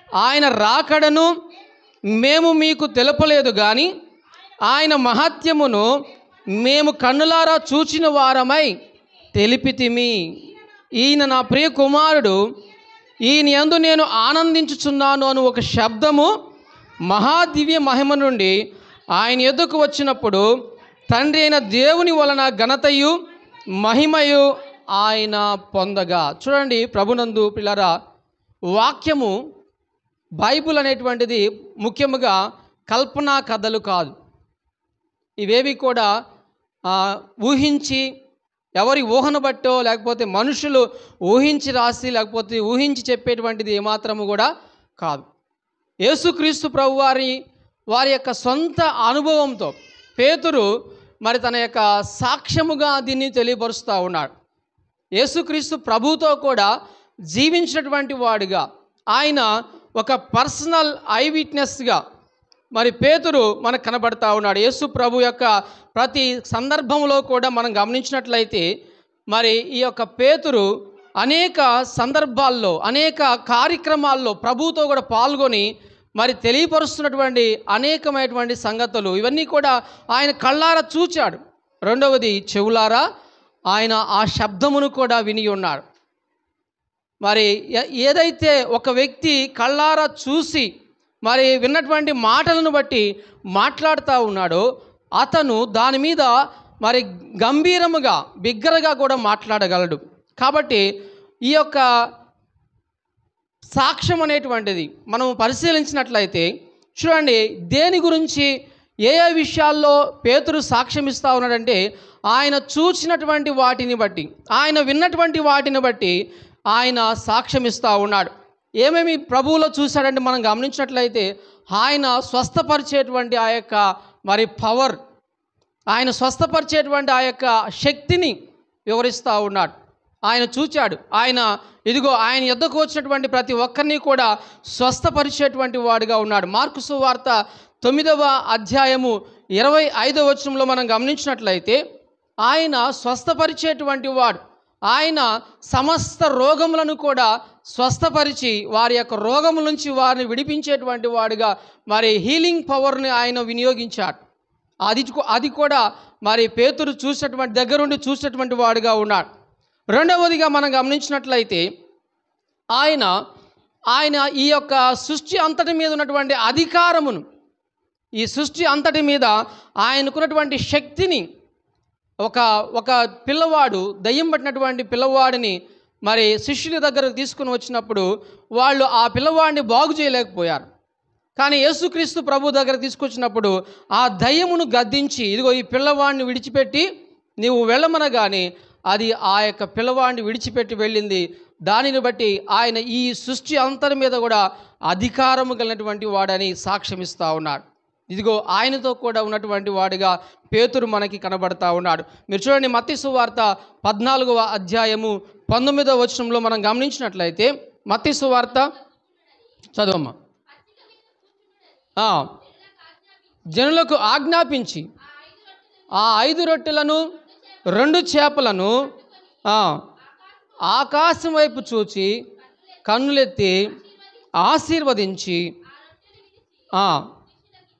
ఆయన రాకడను మేము మీకు తెలుపలేదు, కానీ ఆయన మహత్యమును మేము కన్నులారా చూచిన వారమై తెలిపితిమి. ఈయన నా ప్రియ కుమారుడు, ఈయన యందు నేను ఆనందించుచున్నాను అని ఒక శబ్దము మహాదివ్య మహిమ నుండి ఆయన ఎదుకు వచ్చినప్పుడు తండ్రి అయిన దేవుని వలన ఘనతయు మహిమయు ఆయన పొందగా. చూడండి ప్రభునందు పిల్లరా, వాక్యము బైబిల్ అనేటువంటిది ముఖ్యముగా కల్పనా కథలు కాదు. ఇవేవి కూడా ఊహించి ఎవరి ఊహను బట్టో లేకపోతే మనుషులు ఊహించి రాసి లేకపోతే ఊహించి చెప్పేటువంటిది ఏమాత్రము కూడా కాదు. యేసుక్రీస్తు ప్రభు వారి యొక్క సొంత అనుభవంతో పేతురు మరి తన యొక్క సాక్ష్యముగా దీన్ని తెలియపరుస్తూ ఉన్నాడు. యేసుక్రీస్తు ప్రభుతో కూడా జీవించినటువంటి వాడుగా, ఆయన ఒక పర్సనల్ ఐ విట్నెస్గా మరి పేతురు మనకు కనబడతా ఉన్నాడు. యేసు ప్రభు యొక్క ప్రతి సందర్భంలో కూడా మనం గమనించినట్లయితే మరి ఈ యొక్క పేతురు అనేక సందర్భాల్లో అనేక కార్యక్రమాల్లో ప్రభువుతో కూడా పాల్గొని మరి తెలియపరుస్తున్నటువంటి అనేకమైనటువంటి సంగతులు ఇవన్నీ కూడా ఆయన కళ్ళారా చూచాడు. రెండవది చెవులారా ఆయన ఆ శబ్దమును కూడా విని ఉన్నాడు. మరి ఏదైతే ఒక వ్యక్తి కళ్ళారా చూసి మరి విన్నటువంటి మాటలను బట్టి మాట్లాడుతూ ఉన్నాడో అతను దాని మీద మరి గంభీరముగా బిగ్గరగా కూడా మాట్లాడగలడు. కాబట్టి ఈ యొక్క సాక్ష్యం అనేటువంటిది మనం పరిశీలించినట్లయితే చూడండి, దేని గురించి ఏ ఏ విషయాల్లో పేతురు సాక్ష్యం ఇస్తూ ఉన్నాడంటే ఆయన చూసినటువంటి వాటిని బట్టి, ఆయన విన్నటువంటి వాటిని బట్టి ఆయన సాక్ష్యం ఇస్తూ ఉన్నాడు. ఏమేమి ప్రభువులో చూశాడంటే మనం గమనించినట్లయితే ఆయన స్వస్థపరిచేటువంటి ఆ యొక్క మరి పవర్, ఆయన స్వస్థపరిచేటువంటి ఆ యొక్క శక్తిని వివరిస్తూ ఉన్నాడు. ఆయన చూచాడు. ఆయన ఇదిగో ఆయన యొద్దకు వచ్చినటువంటి ప్రతి ఒక్కరిని కూడా స్వస్థపరిచేటువంటి వాడుగా ఉన్నాడు. మార్కు సువార్త 9వ అధ్యాయము 25వ వచనంలో మనం గమనించినట్లయితే ఆయన స్వస్థపరిచేటువంటి వాడు. ఆయన సమస్త రోగములను కూడా స్వస్థపరిచి వారి యొక్క రోగముల నుంచి వారిని విడిపించేటువంటి వాడుగా మరి హీలింగ్ పవర్ని ఆయన వినియోగించాడు. అది కూడా మరి పేతురు చూసినటువంటి దగ్గరుండి చూసినటువంటి వాడుగా ఉన్నాడు. రెండవదిగా మనం గమనించినట్లయితే ఆయన ఈ యొక్క సృష్టి అంతటి మీద ఉన్నటువంటి అధికారమును, ఈ సృష్టి అంతటి మీద ఆయనకున్నటువంటి శక్తిని ఒక పిల్లవాడు, దయ్యం పట్టినటువంటి పిల్లవాడిని మరి శిష్యుల దగ్గరకు తీసుకుని వచ్చినప్పుడు వాళ్ళు ఆ పిల్లవాడిని బాగు చేయలేకపోయారు. కానీ యేసుక్రీస్తు ప్రభు దగ్గర తీసుకొచ్చినప్పుడు ఆ దయ్యమును గద్దించి ఇదిగో ఈ పిల్లవాడిని విడిచిపెట్టి నీవు వెళ్ళమనగానే అది ఆ యొక్క పిల్లవాడిని విడిచిపెట్టి వెళ్ళింది. దానిని బట్టి ఆయన ఈ సృష్టి అంతటి మీద కూడా అధికారము కలిగినటువంటి వాడని సాక్ష్యం ఇస్తూ ఉన్నాడు. ఇదిగో ఆయనతో కూడా ఉన్నటువంటి వాడిగా పేతురు మనకి కనబడతా ఉన్నాడు. మీరు చూడండి, మత్తయి సువార్త 14వ అధ్యాయము 19వ వచనంలో మనం గమనించినట్లయితే మత్తయి సువార్త చదవమ్మా. జనులకు ఆజ్ఞాపించి ఆ 5 రొట్టెలను 2 చేపలను ఆకాశం వైపు చూచి కన్నులెత్తి ఆశీర్వదించి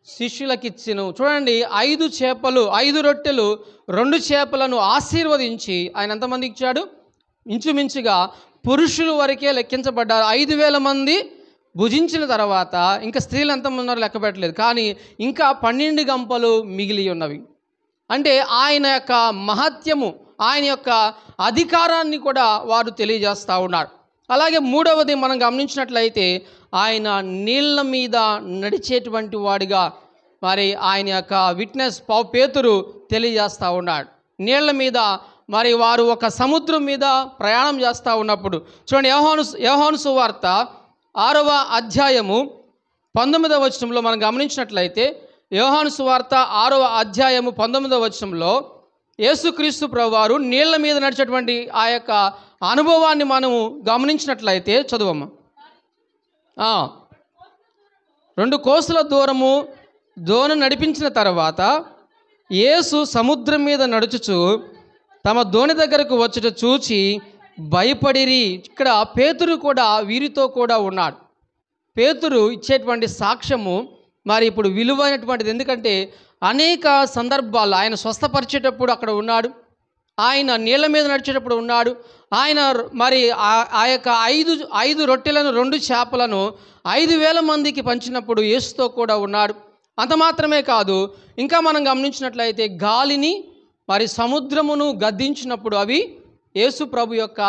శిష్యులకిచ్చెను. చూడండి, 5 చేపలు 5 రొట్టెలు 2 చేపలను ఆశీర్వదించి ఆయన ఎంతమందికి ఇచ్చాడు? ఇంచుమించుగా పురుషుల వరకే లెక్కించబడ్డారు. 5,000 మంది భుజించిన తర్వాత ఇంకా స్త్రీలు ఎంతమంది ఉన్నారో లెక్క పెట్టలేదు, కానీ ఇంకా 12 గంపలు మిగిలి ఉన్నవి. అంటే ఆయన యొక్క మహత్యము, ఆయన యొక్క అధికారాన్ని కూడా వారు తెలియజేస్తూ ఉన్నారు. అలాగే మూడవది మనం గమనించినట్లయితే ఆయన నీళ్ళ మీద నడిచేటువంటి వాడిగా మరి ఆయన యొక్క విట్నెస్ పేతురు తెలియజేస్తూ ఉన్నాడు. నీళ్ల మీద మరి వారు ఒక సముద్రం మీద ప్రయాణం చేస్తూ ఉన్నప్పుడు చూడండి, యోహాను సువార్త 6వ అధ్యాయము 19వ వచనంలో మనం గమనించినట్లయితే యోహాను సువార్త 6వ అధ్యాయము 19వ వచనంలో యేసుక్రీస్తు ప్రభువారు నీళ్ల మీద నడిచేటువంటి ఆ యొక్క అనుభవాన్ని మనము గమనించినట్లయితే చదువమ్మా. 2 కోసుల దూరము దోణ నడిపించిన తర్వాత యేసు సముద్రం మీద నడుచుచు తమ దోణి దగ్గరకు వచ్చుట చూచి భయపడిరి. ఇక్కడ పేతురు కూడా వీరితో కూడా ఉన్నాడు. పేతురు ఇచ్చేటువంటి సాక్ష్యము మరి ఇప్పుడు విలువైనటువంటిది. ఎందుకంటే అనేక సందర్భాల్లో ఆయన స్వస్థపరిచేటప్పుడు అక్కడ ఉన్నాడు, ఆయన నీళ్ళ మీద నడిచేటప్పుడు ఉన్నాడు, ఆయన మరి ఆ యొక్క 5 రొట్టెలను 2 చేపలను 5,000 మందికి పంచినప్పుడు యేసుతో కూడా ఉన్నాడు. అంత మాత్రమే కాదు, ఇంకా మనం గమనించినట్లయితే గాలిని మరి సముద్రమును గద్దించినప్పుడు అవి యేసు ప్రభు యొక్క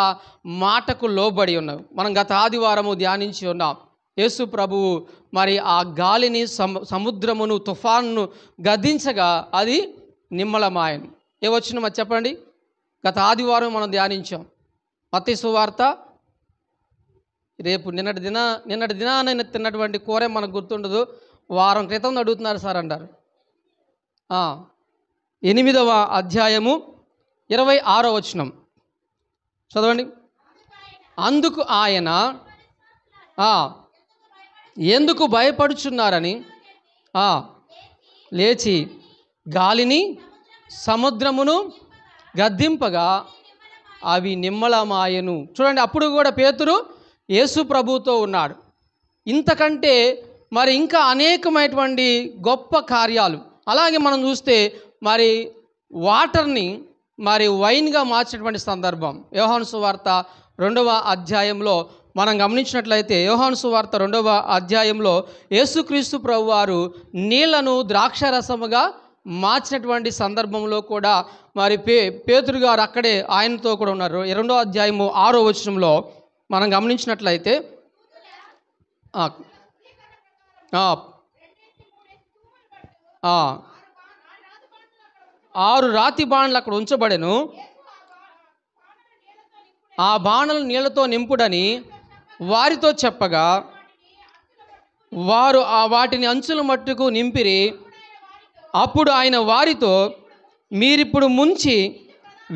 మాటకు లోబడి ఉన్నవి. మనం గత ఆదివారము ధ్యానించి ఉన్నాం. యేసు ప్రభువు మరి ఆ గాలిని సముద్రమును తుఫాన్ను గద్దించగా అది నిమ్మలమాయను. ఏ వచనం అది చెప్పండి? గత ఆదివారం మనం ధ్యానించాం. మత్తయి సువార్త రేపు నిన్నటి దినాన తిన్నటువంటి కూర మనకు గుర్తుండదు. వారం క్రితం అడుగుతున్నారు సార్ అంటారు. 8వ అధ్యాయము 26వ వచనం చదవండి. అందుకు ఆయన ఎందుకు భయపడుచున్నారని లేచి గాలిని సముద్రమును గద్దింపగా అవి నిమ్మళమాయెను. చూడండి, అప్పుడు కూడా పేతురు యేసు ప్రభువుతో ఉన్నాడు. ఇంతకంటే మరి ఇంకా అనేకమైనటువంటి గొప్ప కార్యాలు. అలాగే మనం చూస్తే మరి వాటర్ని మరి వైన్గా మార్చినటువంటి సందర్భం యోహాను సువార్త 2వ అధ్యాయంలో మనం గమనించినట్లయితే, యోహాను సువార్త 2వ అధ్యాయంలో యేసుక్రీస్తు ప్రభువారు నీళ్లను ద్రాక్షరసముగా మార్చినటువంటి సందర్భంలో కూడా మరి పేతురు గారు అక్కడే ఆయనతో కూడా ఉన్నారు. 2వ అధ్యాయము 6వ వచనంలో మనం గమనించినట్లయితే 6 రాతి బాణలు అక్కడ ఉంచబడెను. ఆ బాణలు నీళ్లతో నింపుడని వారితో చెప్పగా వారు వాటిని అంచుల మట్టుకు నింపిరి. అప్పుడు ఆయన వారితో, మీరిప్పుడు ముంచి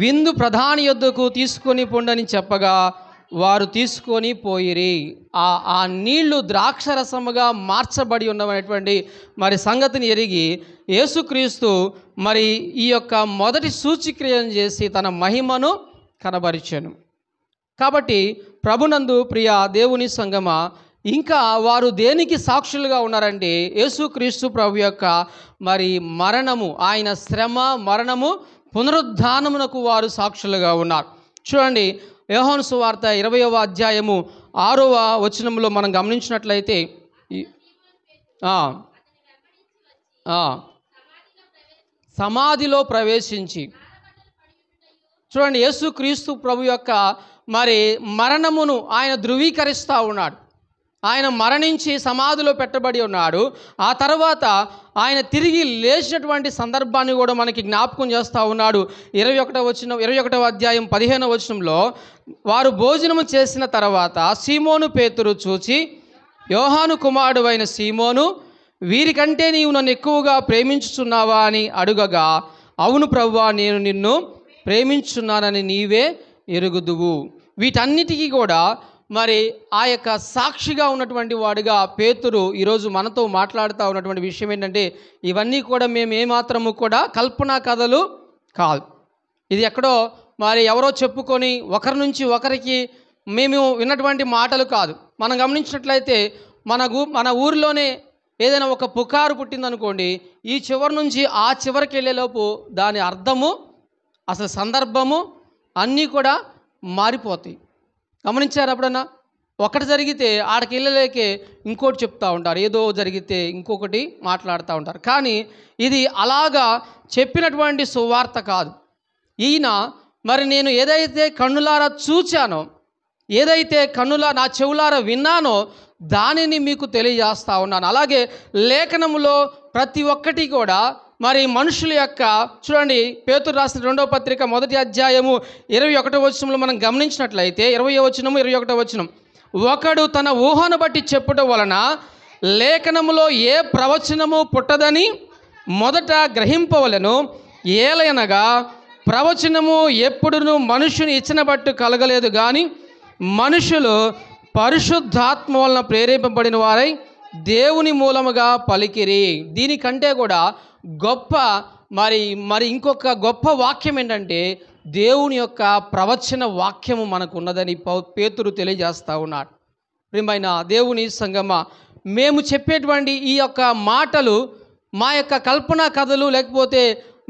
విందు ప్రధాని యొద్దకు తీసుకొని పొండని చెప్పగా వారు తీసుకొని పోయిరి. ఆ నీళ్లు ద్రాక్షరసముగా మార్చబడి ఉన్నటువంటి మరి సంగతిని ఎరిగి యేసుక్రీస్తు మరి ఈ యొక్క మొదటి సూచిక్రియను చేసి తన మహిమను కనబరిచాను. కాబట్టి ప్రభునందు ప్రియ దేవుని సంగమ, ఇంకా వారు దేనికి సాక్షులుగా ఉన్నారంటే యేసుక్రీస్తు ప్రభు యొక్క మరి మరణము, ఆయన శ్రమ, మరణము, పునరుద్ధానమునకు వారు సాక్షులుగా ఉన్నారు. చూడండి, యోహాను సువార్త 20వ అధ్యాయము 6వ వచనంలో మనం గమనించినట్లయితే సమాధిలో ప్రవేశించి, చూడండి, యేసుక్రీస్తు ప్రభు యొక్క మరి మరణమును ఆయన ధృవీకరిస్తూ ఉన్నాడు. ఆయన మరణించి సమాధిలో పెట్టబడి ఉన్నాడు. ఆ తర్వాత ఆయన తిరిగి లేచినటువంటి సందర్భాన్ని కూడా మనకి జ్ఞాపకం చేస్తూ ఉన్నాడు. 21వ అధ్యాయం 15వ వచనంలో, వారు భోజనము చేసిన తర్వాత సీమోను పేతురు చూచి, యోహాను కుమారుడు అయిన సీమోను, వీరికంటే నీవు నన్ను ఎక్కువగా ప్రేమించుచున్నావా అని అడుగగా, అవును ప్రభువా, నేను నిన్ను ప్రేమించున్నానని నీవే ఎరుగుదువు. వీటన్నిటికీ కూడా మరి ఆ యొక్క సాక్షిగా ఉన్నటువంటి వాడుగా పేతురు ఈరోజు మనతో మాట్లాడుతూ ఉన్నటువంటి విషయం ఏంటంటే, ఇవన్నీ కూడా మేము ఏమాత్రము కూడా కల్పనా కథలు కాదు. ఇది ఎక్కడో మరి ఎవరో చెప్పుకొని ఒకరి నుంచి ఒకరికి మేము విన్నటువంటి మాటలు కాదు. మనం గమనించినట్లయితే మన ఊరిలోనే ఏదైనా ఒక పుకారు పుట్టిందనుకోండి, ఈ చివరి నుంచి ఆ చివరికి వెళ్ళేలోపు దాని అర్థము, అసలు సందర్భము అన్నీ కూడా మారిపోతాయి. గమనించారు ఎప్పుడన్నా? ఒకటి జరిగితే ఆడికి వెళ్ళలేకే ఇంకోటి చెప్తూ ఉంటారు, ఏదో జరిగితే ఇంకొకటి మాట్లాడుతూ ఉంటారు. కానీ ఇది అలాగా చెప్పినటువంటి సువార్త కాదు. ఈయన మరి నేను ఏదైతే కన్నులారా చూచానో, ఏదైతే నా చెవులారా విన్నానో దానిని మీకు తెలియజేస్తూ ఉన్నాను. అలాగే లేఖనములో ప్రతి ఒక్కటి కూడా మరి మనుషుల యొక్క, చూడండి, పేతురు రాసిన 2వ పత్రిక 1వ అధ్యాయము 21వ వచనంలో మనం గమనించినట్లయితే 20వ వచనము 21వ వచనం, ఒకడు తన ఊహను బట్టి చెప్పుట వలన లేఖనములో ఏ ప్రవచనము పుట్టదని మొదట గ్రహింపవలెను. ఏలయనగా ప్రవచనము ఎప్పుడును మనుషుని ఇచ్చిన బట్టు కలగలేదు, కానీ మనుషులు పరిశుద్ధాత్మ వలన ప్రేరేపింపబడిన వారై దేవుని మూలముగా పలికిరి. దీనికంటే కూడా గొప్ప మరి ఇంకొక గొప్ప వాక్యం ఏంటంటే, దేవుని యొక్క ప్రవచన వాక్యము మనకు ఉన్నదని పేతురు తెలియజేస్తూ ఉన్నాడు. ప్రియమైన దేవుని సంగమ, మేము చెప్పేటువంటి ఈ యొక్క మాటలు మా యొక్క కల్పనా కథలు లేకపోతే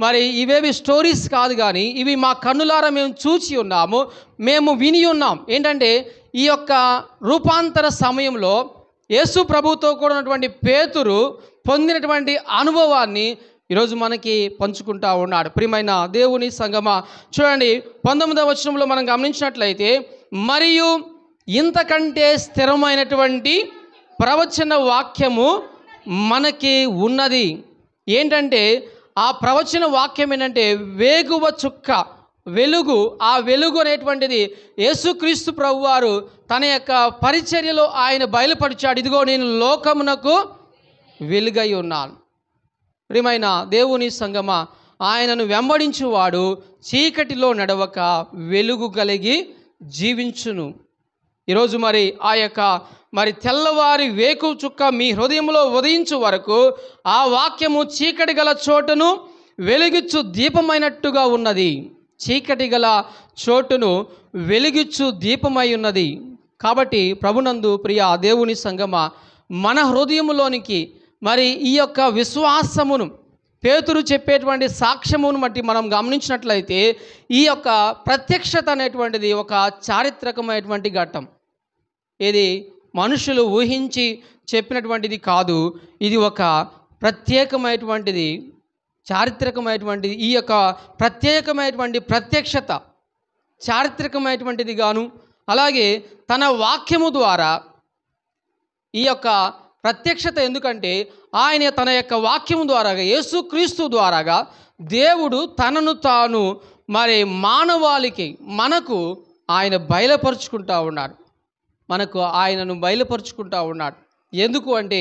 మరి ఇవేవి స్టోరీస్ కాదు, కానీ ఇవి మా కన్నులారా మేము చూచి ఉన్నాము, మేము విని ఉన్నాం. ఏంటంటే ఈ యొక్క రూపాంతర సమయంలో యేసు ప్రభుతో కూడా ఉన్నటువంటి పేతురు పొందినటువంటి అనుభవాన్ని ఈరోజు మనకి పంచుకుంటా ఉన్నాడు. ప్రియమైన దేవుని సంగమ, చూడండి, 19వ వచనంలో మనం గమనించినట్లయితే, మరియు ఇంతకంటే స్థిరమైనటువంటి ప్రవచన వాక్యము మనకి ఉన్నది. ఏంటంటే ఆ ప్రవచన వాక్యం ఏంటంటే వేగువ చుక్క, వెలుగు, ఆ వెలుగు అనేటువంటిది యేసుక్రీస్తు ప్రభువారు తన యొక్క పరిచర్యలో ఆయన బయలుపరిచాడు. ఇదిగో నేను లోకమునకు వెలుగై ఉన్నాను. ప్రియమైన దేవుని సంగమా, ఆయనను వెంబడించువాడు చీకటిలో నడవక వెలుగు కలిగి జీవించును. ఈరోజు మరి ఆ యొక్క తెల్లవారి వేకు చుక్క మీ హృదయంలో ఉదయించు వరకు ఆ వాక్యము చీకటి గల చోటును వెలుగిచ్చు దీపమైనట్టుగా ఉన్నది. చీకటి గల చోటును వెలుగిచ్చు దీపమై ఉన్నది. కాబట్టి ప్రభునందు ప్రియ దేవుని సంగమా, మన హృదయములోనికి మరి ఈ యొక్క విశ్వాసమును, పేతురు చెప్పేటువంటి సాక్ష్యమును బట్టి మనం గమనించినట్లయితే ఈ యొక్క ప్రత్యక్షత అనేటువంటిది ఒక చారిత్రకమైనటువంటి ఘట్టం. ఇది మనుషులు ఊహించి చెప్పినటువంటిది కాదు. ఇది ఒక ప్రత్యేకమైనటువంటిది, చారిత్రకమైనటువంటిది. ఈ యొక్క ప్రత్యేకమైనటువంటి ప్రత్యక్షత చారిత్రకమైనటువంటిది గాను, అలాగే తన వాక్యము ద్వారా ఈ యొక్క ప్రత్యక్షత, ఎందుకంటే ఆయన తన యొక్క వాక్యము ద్వారాగా, యేసుక్రీస్తు ద్వారాగా దేవుడు తనను తాను మరి మానవాళికి, మనకు ఆయన బయలుపరుచుకుంటా ఉన్నాడు. మనకు ఆయనను బయలుపరుచుకుంటా ఉన్నాడు. ఎందుకు అంటే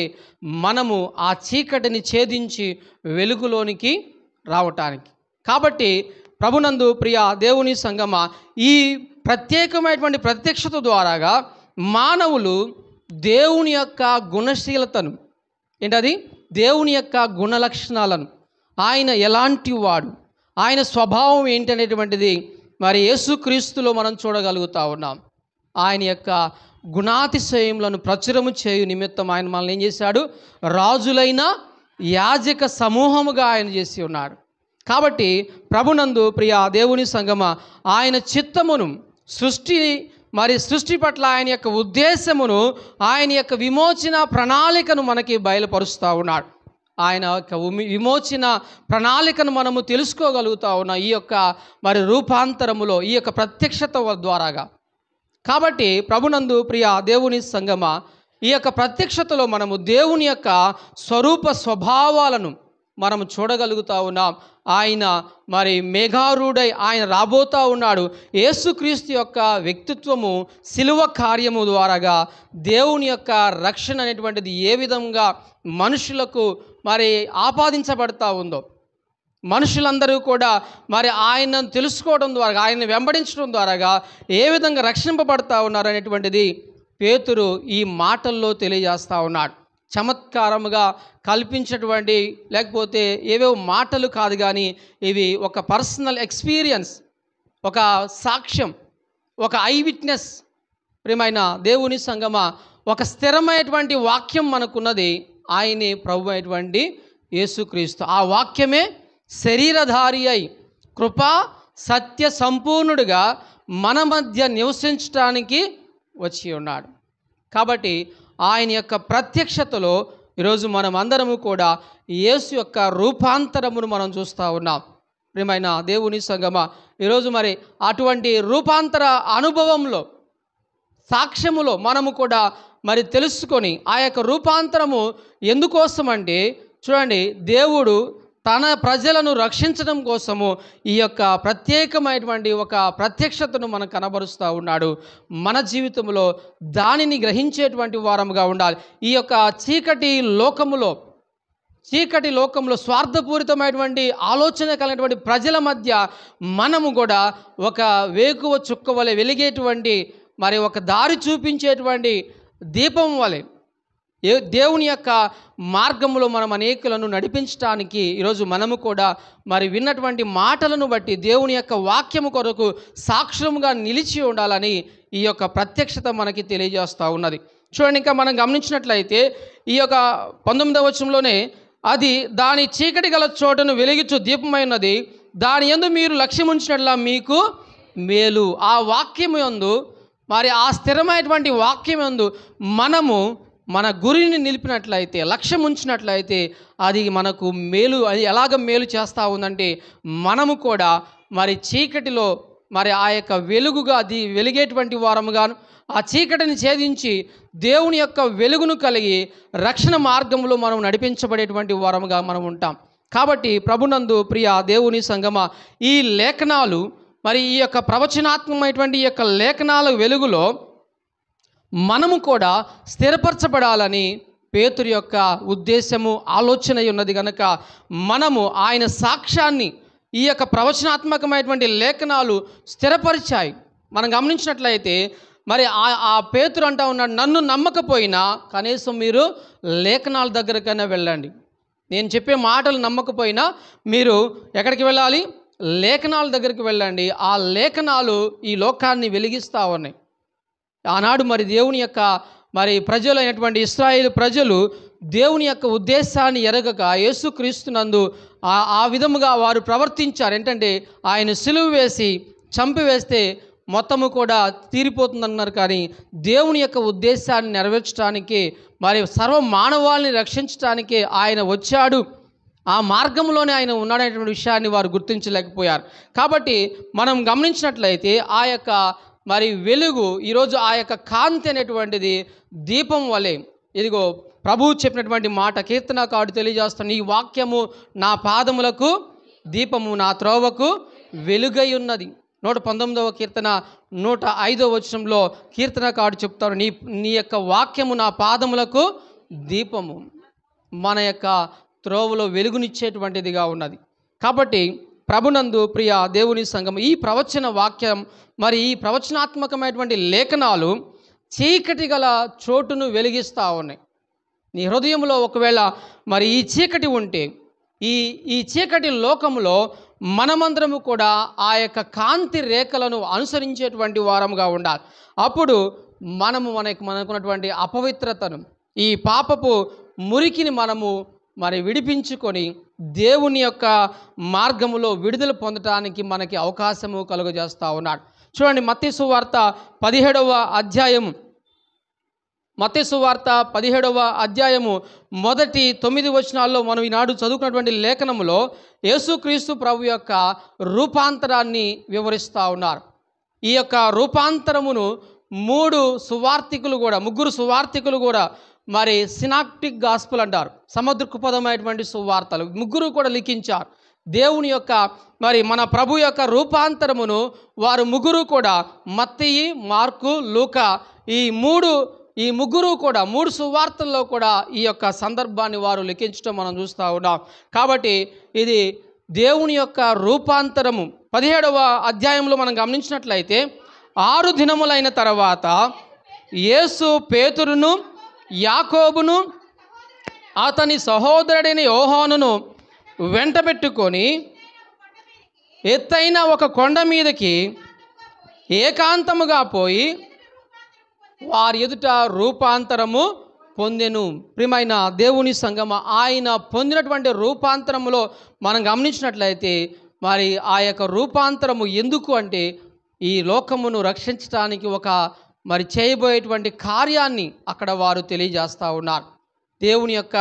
మనము ఆ చీకటిని ఛేదించి వెలుగులోనికి రావటానికి. కాబట్టి ప్రభునందు ప్రియ దేవుని సంగమా, ఈ ప్రత్యేకమైనటువంటి ప్రత్యక్షత ద్వారాగా మానవులు దేవుని యొక్క గుణశీలతను, ఏంటది, దేవుని యొక్క గుణలక్షణాలను, ఆయన ఎలాంటి వాడు, ఆయన స్వభావం ఏంటనేటువంటిది మరి యేసుక్రీస్తులో మనం చూడగలుగుతా ఉన్నాం. ఆయన యొక్క గుణాతిశయములను ప్రచురము చేయు నిమిత్తం ఆయన మనల్ని ఏం చేశాడు? రాజులైన యాజక సమూహముగా ఆయన చేసి ఉన్నాడు. కాబట్టి ప్రభునందు ప్రియ దేవుని సంగమ, ఆయన చిత్తమును, సృష్టి పట్ల ఆయన యొక్క ఉద్దేశమును, ఆయన యొక్క విమోచన ప్రణాళికను మనకి బయలుపరుస్తూ ఉన్నాడు. ఆయన యొక్క విమోచన ప్రణాళికను మనము తెలుసుకోగలుగుతా ఉన్నాం ఈ యొక్క రూపాంతరములో, ఈ యొక్క ప్రత్యక్షత ద్వారాగా. కాబట్టి ప్రభునందు ప్రియ దేవుని సంగమ, ఈ యొక్క ప్రత్యక్షతలో మనము దేవుని యొక్క స్వరూప స్వభావాలను మనము చూడగలుగుతా ఉన్నాం. ఆయన మేఘారూఢై ఆయన రాబోతూ ఉన్నాడు. యేసుక్రీస్తు యొక్క వ్యక్తిత్వము, శిలువ కార్యము ద్వారాగా దేవుని యొక్క రక్షణ అనేటువంటిది ఏ విధంగా మనుషులకు ఆపాదించబడతా ఉందో, మనుషులందరూ కూడా ఆయనను తెలుసుకోవడం ద్వారా, ఆయన్ని వెంబడించడం ద్వారాగా ఏ విధంగా రక్షింపబడతా ఉన్నారు అనేటువంటిది పేతురు ఈ మాటల్లో తెలియజేస్తూ ఉన్నాడు. చమత్కారముగా కల్పించేటువంటి, లేకపోతే ఏవేవో మాటలు కాదు, కానీ ఇవి ఒక పర్సనల్ ఎక్స్పీరియన్స్, ఒక సాక్ష్యం, ఒక ఐ విట్నెస్. ప్రియమైన దేవుని సంగమ, ఒక స్థిరమైనటువంటి వాక్యం మనకున్నది, ఆయనే ప్రభు అయినటువంటి యేసుక్రీస్తు. ఆ వాక్యమే శరీరధారి అయి కృపా సత్య సంపూర్ణుడిగా మన మధ్య నివసించడానికి వచ్చి ఉన్నాడు. కాబట్టి ఆయన యొక్క ప్రత్యక్షతలో ఈరోజు మనం అందరము కూడా యేసు యొక్క రూపాంతరమును మనం చూస్తూ ఉన్నాం. ప్రియమైన దేవుని సంగమ, ఈరోజు అటువంటి రూపాంతర అనుభవంలో, సాక్ష్యములో మనము కూడా తెలుసుకొని, ఆ యొక్క రూపాంతరము ఎందుకోసమంటే, చూడండి, దేవుడు తన ప్రజలను రక్షించడం కోసము ఈ యొక్క ప్రత్యేకమైనటువంటి ఒక ప్రత్యక్షతను మనకు కనబరుస్తూ ఉన్నాడు. మన జీవితంలో దానిని గ్రహించేటువంటి వారముగా ఉండాలి. ఈ యొక్క చీకటి లోకములో స్వార్థపూరితమైనటువంటి ఆలోచన కలిగినటువంటి ప్రజల మధ్య మనము కూడా ఒక వేకువ చుక్క వలె వెలిగేటువంటి, ఒక దారి చూపించేటువంటి దీపం వలె దేవుని యొక్క మార్గంలో మనం అనేకులను నడిపించడానికి ఈరోజు మనము కూడా విన్నటువంటి మాటలను బట్టి దేవుని యొక్క వాక్యము కొరకు సాక్షులుగా నిలిచి ఉండాలని ఈ యొక్క ప్రత్యక్షత మనకి తెలియజేస్తూ ఉన్నది. చూడండి, ఇంకా మనం గమనించినట్లయితే ఈ యొక్క 19వ వచనంలోనే, అది దాని చీకటి గల చోటను వెలిగించు దీపమై ఉన్నది, దాని యందు మీరు లక్ష్యం ఉంచినట్లా మీకు మేలు. ఆ వాక్యము యందు, ఆ స్థిరమైనటువంటి వాక్యం యందు మనము మన గురిని నిలిపినట్లయితే, లక్ష్యం ఉంచినట్లయితే అది మనకు మేలు. అది ఎలాగ మేలు చేస్తూ ఉందంటే, మనము కూడా చీకటిలో ఆ యొక్క వెలుగుగా అది వెలిగేటువంటి వారముగాను, ఆ చీకటిని ఛేదించి దేవుని యొక్క వెలుగును కలిగి రక్షణ మార్గంలో మనం నడిపించబడేటువంటి వారముగా మనం ఉంటాం. కాబట్టి ప్రభునందు ప్రియ దేవుని సంగమ, ఈ లేఖనాలు మరి ఈ యొక్క ప్రవచనాత్మకమైనటువంటి ఈ యొక్క లేఖనాల వెలుగులో మనము కూడా స్థిరపరచబడాలని పేతురు యొక్క ఉద్దేశము, ఆలోచన ఉన్నది కనుక మనము ఆయన సాక్ష్యాన్ని ఈ యొక్క ప్రవచనాత్మకమైనటువంటి లేఖనాలు స్థిరపరిచాయి. మనం గమనించినట్లయితే మరి ఆ పేతురు అంటా ఉన్నాడు, నన్ను నమ్మకపోయినా కనీసం మీరు లేఖనాల దగ్గరకైనా వెళ్ళండి. నేను చెప్పే మాటలు నమ్మకపోయినా మీరు ఎక్కడికి వెళ్ళాలి? లేఖనాల దగ్గరికి వెళ్ళండి. ఆ లేఖనాలు ఈ లోకాన్ని వెలిగిస్తూ ఉన్నాయి. ఆనాడు మరి దేవుని యొక్క మరి ప్రజలైనటువంటి ఇశ్రాయేలు ప్రజలు దేవుని యొక్క ఉద్దేశాన్ని ఎరగక యేసుక్రీస్తునందు ఆ విధముగా వారు ప్రవర్తించారు. ఏంటంటే ఆయన సిలువ వేసి చంపివేస్తే మొత్తము కూడా తీరిపోతుందన్నారు. కానీ దేవుని యొక్క ఉద్దేశాన్ని నెరవేర్చడానికి మరి సర్వ మానవాళిని రక్షించడానికి ఆయన వచ్చాడు, ఆ మార్గంలోనే ఆయన ఉన్నాడనేటువంటి విషయాన్ని వారు గుర్తించలేకపోయారు. కాబట్టి మనం గమనించినట్లయితే ఆ యొక్క మరి వెలుగు ఈరోజు ఆ యొక్క కాంతి అనేటువంటిది దీపం వలె, ఇదిగో ప్రభువు చెప్పినటువంటి మాట కీర్తనకారుడు తెలియజేస్తాను, ఈ వాక్యము నా పాదములకు దీపము, నా త్రోవకు వెలుగై ఉన్నది. 119వ కీర్తన 105వ వచనంలో కీర్తనకారుడు చెప్తారు, నీ యొక్క వాక్యము నా పాదములకు దీపము, మన యొక్క త్రోవలో వెలుగునిచ్చేటువంటిదిగా ఉన్నది. కాబట్టి ప్రభునందు ప్రియ దేవుని సంఘం, ఈ ప్రవచన వాక్యం మరి ఈ ప్రవచనాత్మకమైనటువంటి లేఖనాలు చీకటి గల చోటును వెలిగిస్తూ ఉన్నాయి. నీ హృదయంలో ఒకవేళ మరి ఈ చీకటి ఉంటే, ఈ చీకటి లోకంలో మనమందరము కూడా ఆ యొక్క కాంతి రేఖలను అనుసరించేటువంటి వారముగా ఉండాలి. అప్పుడు మనకున్నటువంటి అపవిత్రతను, ఈ పాపపు మురికిని మనము మరి విడిపించుకొని దేవుని యొక్క మార్గములో విడుదల పొందటానికి మనకి అవకాశము కలుగజేస్తూ ఉన్నాడు. చూడండి, మత్తయి సువార్త 17వ అధ్యాయము, మత్తయి సువార్త 17వ అధ్యాయము మొదటి 9 వచనాల్లో మనం ఈనాడు చదువుకున్నటువంటి లేఖనములో యేసుక్రీస్తు ప్రభు యొక్క రూపాంతరాన్ని వివరిస్తూ ఉన్నారు. ఈ యొక్క రూపాంతరమును ముగ్గురు సువార్తికులు కూడా మరి సినాప్టిక్ గాస్పుల్ అంటారు, సమదృక్పథమైనటువంటి సువార్తలు ముగ్గురు కూడా లిఖించారు. దేవుని యొక్క మరి మన ప్రభు యొక్క రూపాంతరమును వారు ముగ్గురు కూడా, మత్తయి, మార్కు, లూకా, ఈ ముగ్గురు కూడా 3 సువార్తల్లో కూడా ఈ యొక్క సందర్భాన్ని వారు లిఖించడం మనం చూస్తూ ఉన్నాం. కాబట్టి ఇది దేవుని యొక్క రూపాంతరము. 17వ అధ్యాయంలో మనం గమనించినట్లయితే 6 దినములైన తర్వాత యేసు పేతురును, యాకోబును, అతని సహోదరుడైన యోహానును వెంటబెట్టుకొని ఎత్తైన ఒక కొండ మీదకి ఏకాంతముగా పోయి వారి ఎదుట రూపాంతరము పొందెను. ప్రియమైన దేవుని సంగమ, ఆయన పొందినటువంటి రూపాంతరములో మనం గమనించినట్లయితే మరి ఆ యొక్క రూపాంతరము ఎందుకు అంటే ఈ లోకమును రక్షించడానికి ఒక మరి చేయబోయేటువంటి కార్యాన్ని అక్కడ వారు తెలియజేస్తూ ఉన్నారు. దేవుని యొక్క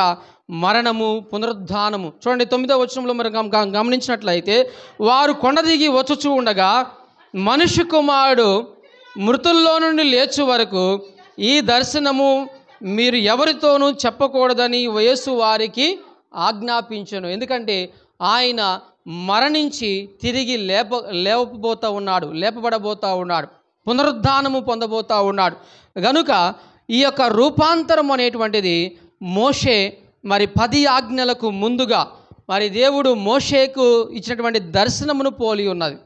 మరణము, పునరుద్ధానము. చూడండి, 9వ వచనంలో మనం గమనించినట్లయితే వారు కొండ దిగి వచ్చుచూ ఉండగా మనుష్య కుమారుడు మృతుల్లో నుండి లేచు వరకు ఈ దర్శనము మీరు ఎవరితోనూ చెప్పకూడదని యేసు వారికి ఆజ్ఞాపించెను. ఎందుకంటే ఆయన మరణించి తిరిగి లేపబడబోతూ ఉన్నాడు, పునరుద్ధానము పొందబోతూ ఉన్నాడు. కనుక ఈ యొక్క రూపాంతరం అనేటువంటిది మోషే మరి 10 ఆజ్ఞలకు ముందుగా మరి దేవుడు మోషేకు ఇచ్చినటువంటి దర్శనమును పోలి ఉన్నది.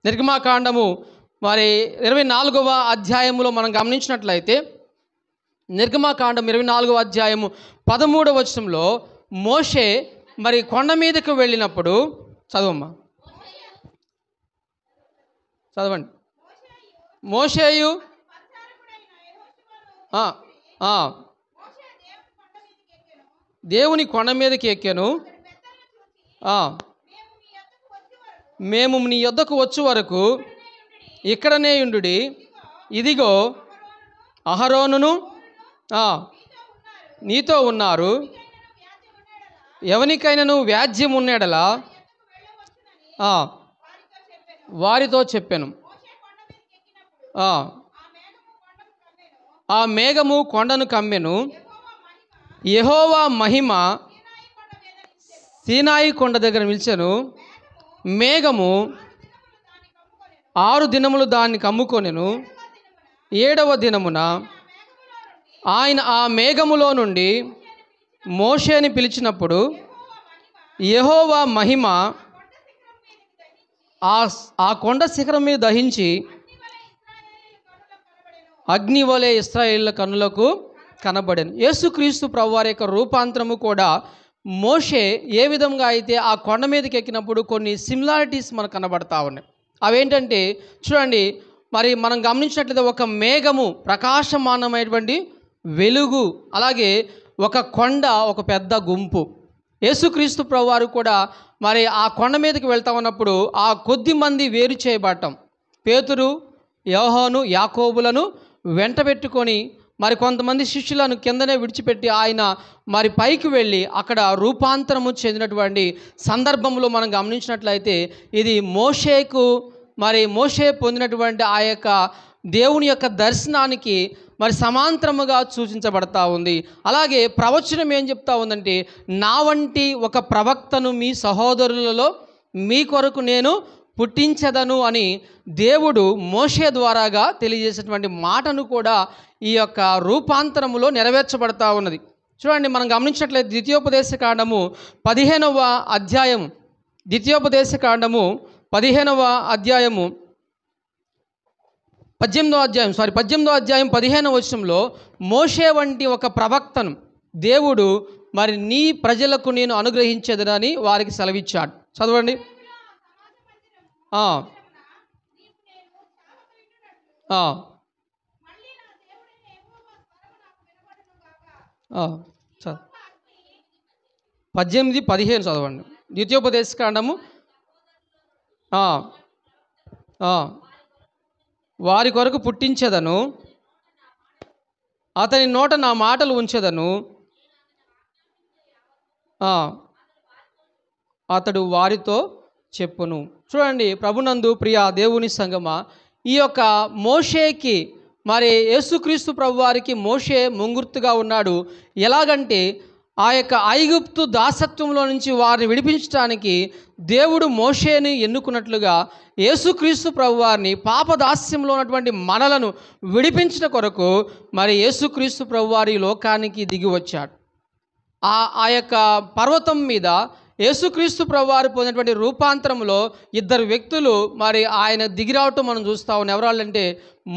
నిర్గమాకాండము మరి 24వ అధ్యాయములో మనం గమనించినట్లయితే నిర్గమాకాండం 24వ అధ్యాయము 13వ వచనంలో మోషే మరి కొండ మీదకు వెళ్ళినప్పుడు చదవండి. మోషేయు దేవుని కొండ మీదకి ఎక్కాను, మేము నీ యొద్దకు వచ్చే వరకు ఇక్కడనే ఉండుడి, ఇదిగో అహరోనును నీతో ఉన్నారు, ఎవరికైనాను వ్యాజ్యం ఉన్నడలా వారితో చెప్పాను. ఆ మేఘము కొండను కమ్మెను, యెహోవా మహిమ సీనాయి కొండ దగ్గర నిలిచెను, మేఘము 6 దినములు దాన్ని కమ్ముకొనెను. 7వ దినమున ఆయన ఆ మేఘములో నుండి మోషేని పిలిచినప్పుడు యెహోవా మహిమ ఆ కొండ శిఖరం మీద దహించి అగ్ని వలె ఇశ్రాయేళ్ల కన్నులకు కనబడెను. యేసుక్రీస్తు ప్రభువారి యొక్క రూపాంతరము కూడా మోషే ఏ విధంగా అయితే ఆ కొండ మీదకి ఎక్కినప్పుడు కొన్ని సిమిలారిటీస్ మనకు కనబడతా ఉన్నాయి. అవేంటంటే చూడండి, మరి మనం గమనించినట్లయితే ఒక మేఘము, ప్రకాశమానమైనటువంటి వెలుగు, అలాగే ఒక కొండ, ఒక పెద్ద గుంపు. యేసుక్రీస్తు ప్రభువారు కూడా మరి ఆ కొండ మీదకి వెళ్తా ఉన్నప్పుడు ఆ కొద్ది మంది వేరు చేయబడటం, పేతురు, యోహాను, యాకోబులను వెంట పెట్టుకొని మరి కొంతమంది శిష్యులను కిందనే విడిచిపెట్టి ఆయన మరి పైకి వెళ్ళి అక్కడ రూపాంతరము చెందినటువంటి సందర్భంలో మనం గమనించినట్లయితే ఇది మోషే పొందినటువంటి ఆ యొక్క దేవుని యొక్క దర్శనానికి మరి సమాంతరముగా సూచించబడతా ఉంది. అలాగే ప్రవచనం ఏం చెప్తా ఉందంటే, నా వంటి ఒక ప్రవక్తను మీ సహోదరులలో మీ కొరకు నేను పుట్టించదను అని దేవుడు మోషే ద్వారాగా తెలియజేసేటువంటి మాటను కూడా ఈ యొక్క రూపాంతరములో నెరవేర్చబడతా ఉన్నది. చూడండి, మనం గమనించినట్లయితే ద్వితీయోపదేశ కాండము 15వ అధ్యాయము 18వ అధ్యాయం 15వ వచనంలో మోషే వంటి ఒక ప్రవక్తను దేవుడు మరి నీ ప్రజలకు నేను అనుగ్రహించేదనని వారికి సెలవిచ్చాడు. చదవండి. చ 18-15 చదవండి. ద్వితీయోపదేశ కాండము వారి కొరకు పుట్టించెదను, అతని నోట నా మాటలు ఉంచెదను, అతడు వారితో చెప్పును. చూడండి, ప్రభునందు ప్రియ దేవుని సంగమా, ఈ యొక్క మోషేకి మరి యేసుక్రీస్తు ప్రభువారికి మోషే ముంగుర్తుగా ఉన్నాడు. ఎలాగంటే ఆ యొక్క ఐగుప్తు దాసత్వంలో నుంచి వారిని విడిపించడానికి దేవుడు మోషేని ఎన్నుకున్నట్లుగా యేసుక్రీస్తు ప్రభువారిని పాపదాస్యంలో ఉన్నటువంటి మనలను విడిపించిన కొరకు మరి యేసుక్రీస్తు ప్రభువారి లోకానికి దిగి వచ్చాడు. ఆ యొక్క పర్వతం మీద యేసుక్రీస్తు ప్రభువారు పొందినటువంటి రూపాంతరంలో 2 వ్యక్తులు మరి ఆయన దిగిరావటం మనం చూస్తా ఉన్నాం. ఎవరాళ్ళంటే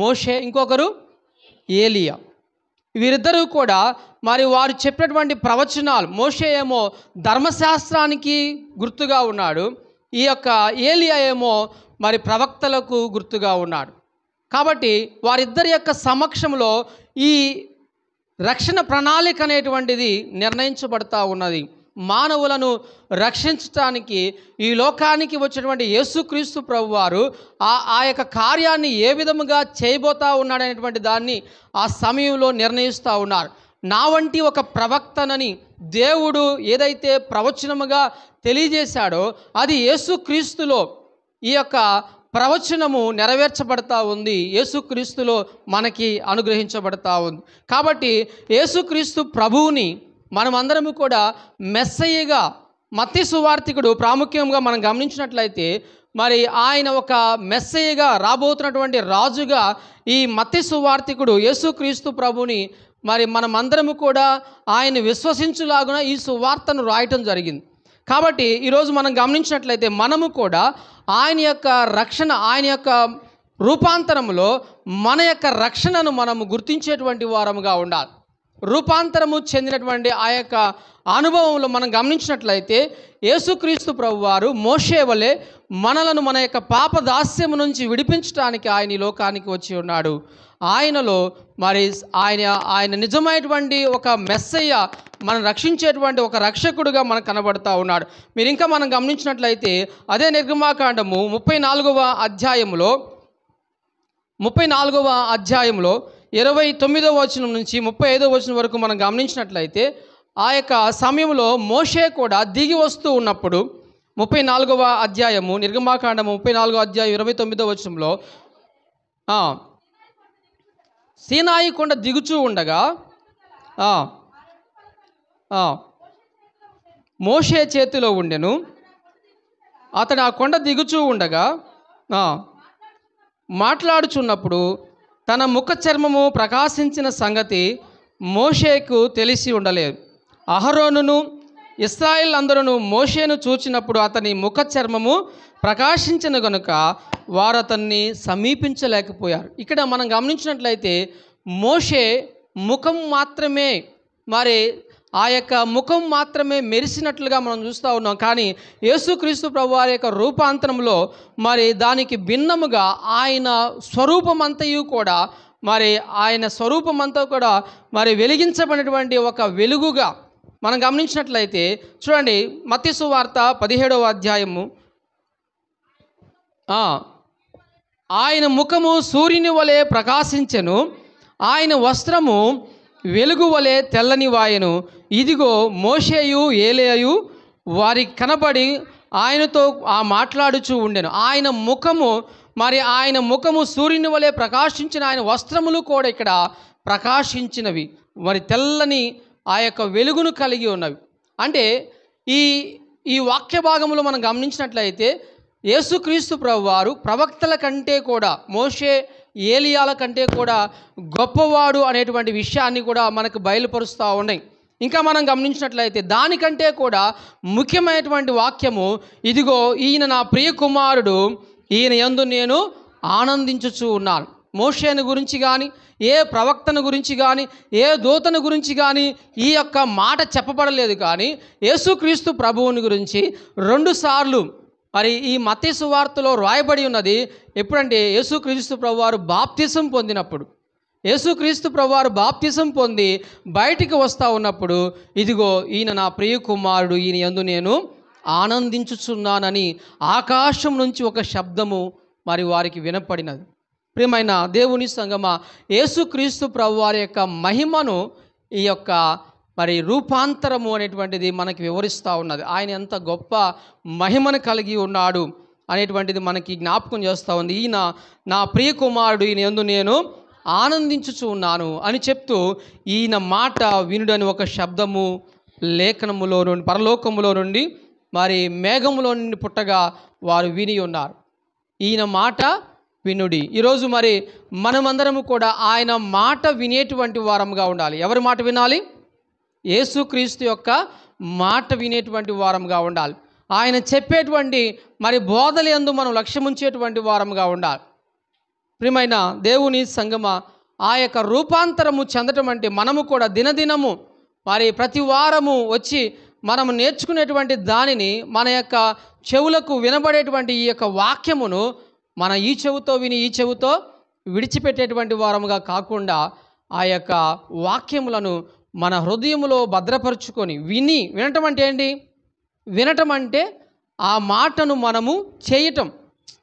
మోషే, ఇంకొకరు ఏలియా. వీరిద్దరూ కూడా మరి వారు చెప్పినటువంటి ప్రవచనాలు, మోషే ఏమో ధర్మశాస్త్రానికి గుర్తుగా ఉన్నాడు, ఈ యొక్క ఏలియా ఏమో మరి ప్రవక్తలకు గుర్తుగా ఉన్నాడు. కాబట్టి వారిద్దరి యొక్క సమక్షంలో ఈ రక్షణ ప్రణాళిక అనేటువంటిది నిర్ణయించబడతా ఉన్నది. మానవులను రక్షించటానికి ఈ లోకానికి వచ్చినటువంటి యేసుక్రీస్తు ప్రభువారు ఆ యొక్క కార్యాన్ని ఏ విధముగా చేయబోతా ఉన్నాడనేటువంటి దాన్ని ఆ సమయంలో నిర్ణయిస్తూ ఉన్నారు. నా వంటి ఒక ప్రవక్తనని దేవుడు ఏదైతే ప్రవచనముగా తెలియజేశాడో అది యేసుక్రీస్తులో ఈ యొక్క ప్రవచనము నెరవేర్చబడతా ఉంది, యేసుక్రీస్తులో మనకి అనుగ్రహించబడతా ఉంది. కాబట్టి యేసుక్రీస్తు ప్రభువుని మనమందరము కూడా మెస్సయ్యగా, మత్తయి సువార్తికుడు ప్రాముఖ్యంగా మనం గమనించినట్లయితే మరి ఆయన ఒక మెస్సయ్యగా రాబోతున్నటువంటి రాజుగా ఈ మత్తయి సువార్తికుడు యేసుక్రీస్తు ప్రభుని మరి మనమందరము కూడా ఆయన విశ్వసించులాగున ఈ సువార్తను రాయటం జరిగింది. కాబట్టి ఈరోజు మనం గమనించినట్లయితే మనము కూడా ఆయన యొక్క రక్షణ, ఆయన యొక్క రూపాంతరంలో మన యొక్క రక్షణను మనము గుర్తించేటువంటి వారముగా ఉండాలి. రూపాంతరము చెందినటువంటి ఆ యొక్క అనుభవంలో మనం గమనించినట్లయితే యేసుక్రీస్తు ప్రభువారు మోషే వలె మనలను మన యొక్క పాపదాస్యము నుంచి విడిపించడానికి ఆయన ఈ లోకానికి వచ్చి ఉన్నాడు. ఆయనలో మరి ఆయన నిజమైనటువంటి ఒక మెస్సయ్య, మనం రక్షించేటువంటి ఒక రక్షకుడుగా మనకు కనబడతా ఉన్నాడు. మీరు ఇంకా మనం గమనించినట్లయితే అదే నిర్గమాకాండము 34వ అధ్యాయంలో 29వ వచనం నుంచి 35వ వచనం వరకు మనం గమనించినట్లయితే ఆ యొక్క సమయంలో మోషే కూడా దిగి వస్తూ ఉన్నప్పుడు 34వ అధ్యాయము నిర్గమాకాండము 34వ అధ్యాయం 29వ వచనంలో సీనాయి కొండ దిగుచూ ఉండగా మోషే చేతిలో ఉండెను. అతడు ఆ కొండ దిగుచూ ఉండగా మాట్లాడుచున్నప్పుడు తన ముఖ చర్మము ప్రకాశించిన సంగతి మోషేకు తెలిసి ఉండలేదు. అహరోనును ఇశ్రాయేల్ అందరూ మోషేను చూచినప్పుడు అతని ముఖ చర్మము ప్రకాశించిన గనుక వారు అతన్ని సమీపించలేకపోయారు. ఇక్కడ మనం గమనించినట్లయితే మోషే ముఖం మాత్రమే, మరి ఆ యొక్క ముఖం మాత్రమే మెరిసినట్లుగా మనం చూస్తూ ఉన్నాం. కానీ యేసుక్రీస్తు ప్రభువారి యొక్క రూపాంతరంలో మరి దానికి భిన్నముగా ఆయన స్వరూపమంతయు కూడా, మరి ఆయన స్వరూపమంతా కూడా మరి వెలిగించబడినటువంటి ఒక వెలుగుగా మనం గమనించినట్లయితే చూడండి, మత్తయి సువార్త 17వ అధ్యాయము, ఆయన ముఖము సూర్యుని వలె ప్రకాశించెను, ఆయన వస్త్రము వెలుగు వలె తెల్లని వాయెను. ఇదిగో మోషేయు ఏలీయయు వారికి కనబడి ఆయనతో మాట్లాడుచూ ఉండెను. ఆయన ముఖము సూర్యుని వలె ప్రకాశించిన, ఆయన వస్త్రములు కూడా ఇక్కడ ప్రకాశించినవి, మరి తెల్లని ఆ యొక్క వెలుగును కలిగి ఉన్నవి. అంటే ఈ వాక్య భాగంలో మనం గమనించినట్లయితే యేసుక్రీస్తు ప్రభువారు ప్రవక్తల కంటే కూడా, మోషే ఏలియాల కంటే కూడా గొప్పవాడు అనేటువంటి విషయాన్ని కూడా మనకు బయలుపరుస్తూ ఉన్నాయి. ఇంకా మనం గమనించినట్లయితే దానికంటే కూడా ముఖ్యమైనటువంటి వాక్యము, ఇదిగో ఈయన నా ప్రియ కుమారుడు, ఈయన యందు నేను ఆనందించుచూ ఉన్నాను. మోషేను గురించి కానీ, ఏ ప్రవక్తను గురించి కానీ, ఏ దూతను గురించి కానీ ఈ యొక్క మాట చెప్పబడలేదు. కానీ యేసుక్రీస్తు ప్రభువుని గురించి 2 సార్లు మరి ఈ మత్తయి సువార్తలో రాయబడి ఉన్నది. ఎప్పుడంటే యేసుక్రీస్తు ప్రభువారు బాప్తిసం పొందినప్పుడు, యేసుక్రీస్తు ప్రభువారు బాప్తిసం పొంది బయటికి వస్తూ ఉన్నప్పుడు, ఇదిగో ఈయన నా ప్రియ కుమారుడు, ఈయన యందు నేను ఆనందించుచున్నానని ఆకాశం నుంచి ఒక శబ్దము మరి వారికి వినపడినది. ప్రియమైన దేవుని సంగమా, యేసుక్రీస్తు ప్రభువారి యొక్క మహిమను ఈ యొక్క మరి రూపాంతరము అనేటువంటిది మనకి వివరిస్తూ ఉన్నది. ఆయన ఎంత గొప్ప మహిమను కలిగి ఉన్నాడు అనేటువంటిది మనకి జ్ఞాపకం చేస్తూ ఉంది. ఈయన నా ప్రియ కుమారుడు, ఈయన యందు నేను ఆనందించుచు ఉన్నాను అని చెప్తూ, ఈయన మాట వినుడని ఒక శబ్దము లేఖనములో నుండి, పరలోకములో నుండి, మరి మేఘములో నుండి పుట్టగా వారు విని ఉన్నారు. ఈయన మాట వినుడి. ఈరోజు మరి మనమందరము కూడా ఆయన మాట వినేటువంటి వారముగా ఉండాలి. ఎవరి మాట వినాలి? యేసుక్రీస్తు యొక్క మాట వినేటువంటి వారముగా ఉండాలి. ఆయన చెప్పేటువంటి మరి బోధల యందు మనం లక్ష్యముంచేటువంటి వారముగా ఉండాలి. ప్రియమైన దేవుని సంగమ, ఆ యొక్క రూపాంతరము చెందటం అంటే మనము కూడా దినదినము మరి ప్రతి వారము వచ్చి మనము నేర్చుకునేటువంటి దానిని, మన యొక్క చెవులకు వినబడేటువంటి ఈ యొక్క వాక్యమును మన ఈ చెవుతో విని ఈ చెవుతో విడిచిపెట్టేటువంటి వారముగా కాకుండా, ఆ యొక్క వాక్యములను మన హృదయములో భద్రపరుచుకొని వినటం అంటే ఏంటి? వినటం అంటే ఆ మాటను మనము చేయటం.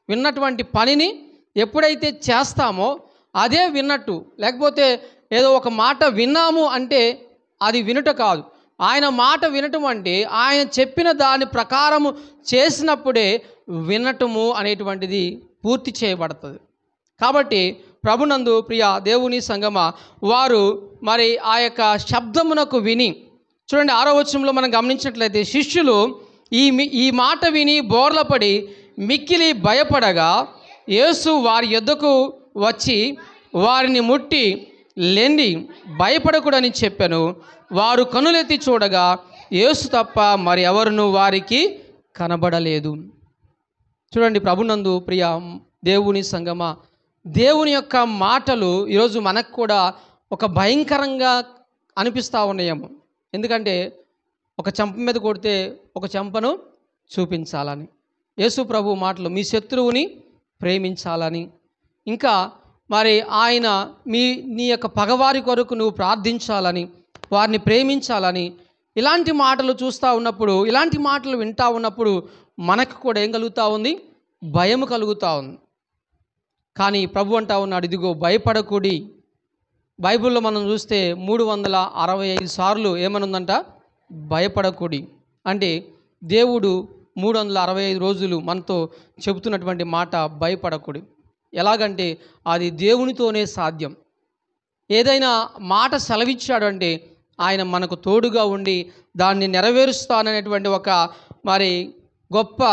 విన్నటువంటి పనిని ఎప్పుడైతే చేస్తామో అదే విన్నట్టు. లేకపోతే ఏదో ఒక మాట విన్నాము అంటే అది వినుట కాదు. ఆయన మాట వినటం అంటే ఆయన చెప్పిన దాని ప్రకారము చేసినప్పుడే వినటము అనేటువంటిది పూర్తి చేయబడుతుంది. కాబట్టి ప్రభునందు ప్రియ దేవుని సంగమ, వారు మరి ఆ యొక్క శబ్దమునకు విని, చూడండి 6వ వచనంలో మనం గమనించినట్లయితే, శిష్యులు ఈ మాట విని బోర్లపడి మిక్కిలి భయపడగా యేసు వారి యొద్దకు వచ్చి వారిని ముట్టి లెండి, భయపడకూడని చెప్పెను. వారు కనులెత్తి చూడగా యేసు తప్ప మరి ఎవరును వారికి కనబడలేదు. చూడండి ప్రభునందు ప్రియ దేవుని సంగమ, దేవుని యొక్క మాటలు ఈరోజు మనకు కూడా ఒక భయంకరంగా అనిపిస్తూ ఉన్నాయేమో. ఎందుకంటే ఒక చెంప మీద కొడితే ఒక చెంపను చూపించాలని, యేసు ప్రభు మాటలు మీ శత్రువుని ప్రేమించాలని, ఇంకా మరి ఆయన నీ యొక్క పగవారి కొరకు నువ్వు ప్రార్థించాలని, వారిని ప్రేమించాలని, ఇలాంటి మాటలు చూస్తూ ఉన్నప్పుడు, ఇలాంటి మాటలు వింటూ ఉన్నప్పుడు మనకు కూడా ఏం కలుగుతూ ఉంది? భయం కలుగుతూ ఉంది. కానీ ప్రభు అంటా ఉన్నాడు, ఇదిగో భయపడకుడి. బైబిల్లో మనం చూస్తే 365 సార్లు ఏమనుందంట? భయపడకుడి. అంటే దేవుడు 365 రోజులు మనతో చెబుతున్నటువంటి మాట భయపడకుడి. ఎలాగంటే అది దేవునితోనే సాధ్యం. ఏదైనా మాట సెలవిచ్చాడంటే ఆయన మనకు తోడుగా ఉండి దాన్ని నెరవేరుస్తాననేటువంటి ఒక మరి గొప్ప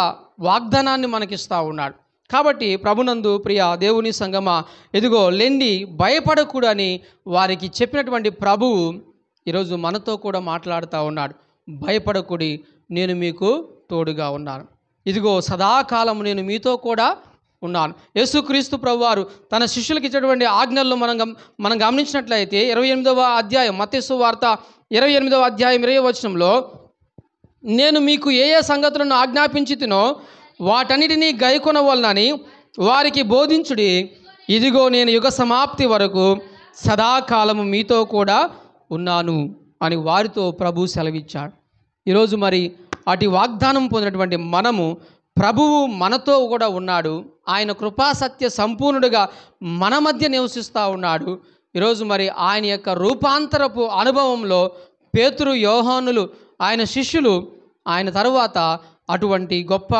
వాగ్దానాన్ని మనకిస్తూ ఉన్నాడు. కాబట్టి ప్రభునందు ప్రియ దేవుని సంగమా, ఇదిగో లెండి భయపడకూడని వారికి చెప్పినటువంటి ప్రభువు ఈరోజు మనతో కూడా మాట్లాడుతూ ఉన్నాడు. భయపడకుడి, నేను మీకు తోడుగా ఉన్నాను. ఇదిగో సదాకాలం నేను మీతో కూడా ఉన్నాను. యేసుక్రీస్తు ప్రభువారు తన శిష్యులకు ఇచ్చినటువంటి ఆజ్ఞల్లో మనం గమనించినట్లయితే 28వ అధ్యాయం మత్తయి సువార్త 28వ అధ్యాయం 20వ వచనంలో, నేను మీకు ఏ ఏ సంగతులను ఆజ్ఞాపించితినో వాటన్నిటినీ గైకొనవలనని వారికి బోధించుడి. ఇదిగో నేను యుగ సమాప్తి వరకు సదాకాలము మీతో కూడా ఉన్నాను అని వారితో ప్రభు సెలవిచ్చాడు. ఈరోజు మరి అటు వాగ్దానం పొందినటువంటి మనము, ప్రభువు మనతో కూడా ఉన్నాడు. ఆయన కృపాసత్య సంపూర్ణుడిగా మన మధ్య నివసిస్తూ ఉన్నాడు. ఈరోజు మరి ఆయన యొక్క రూపాంతరపు అనుభవంలో పేతురు, యోహానులు, ఆయన శిష్యులు ఆయన తరువాత అటువంటి గొప్ప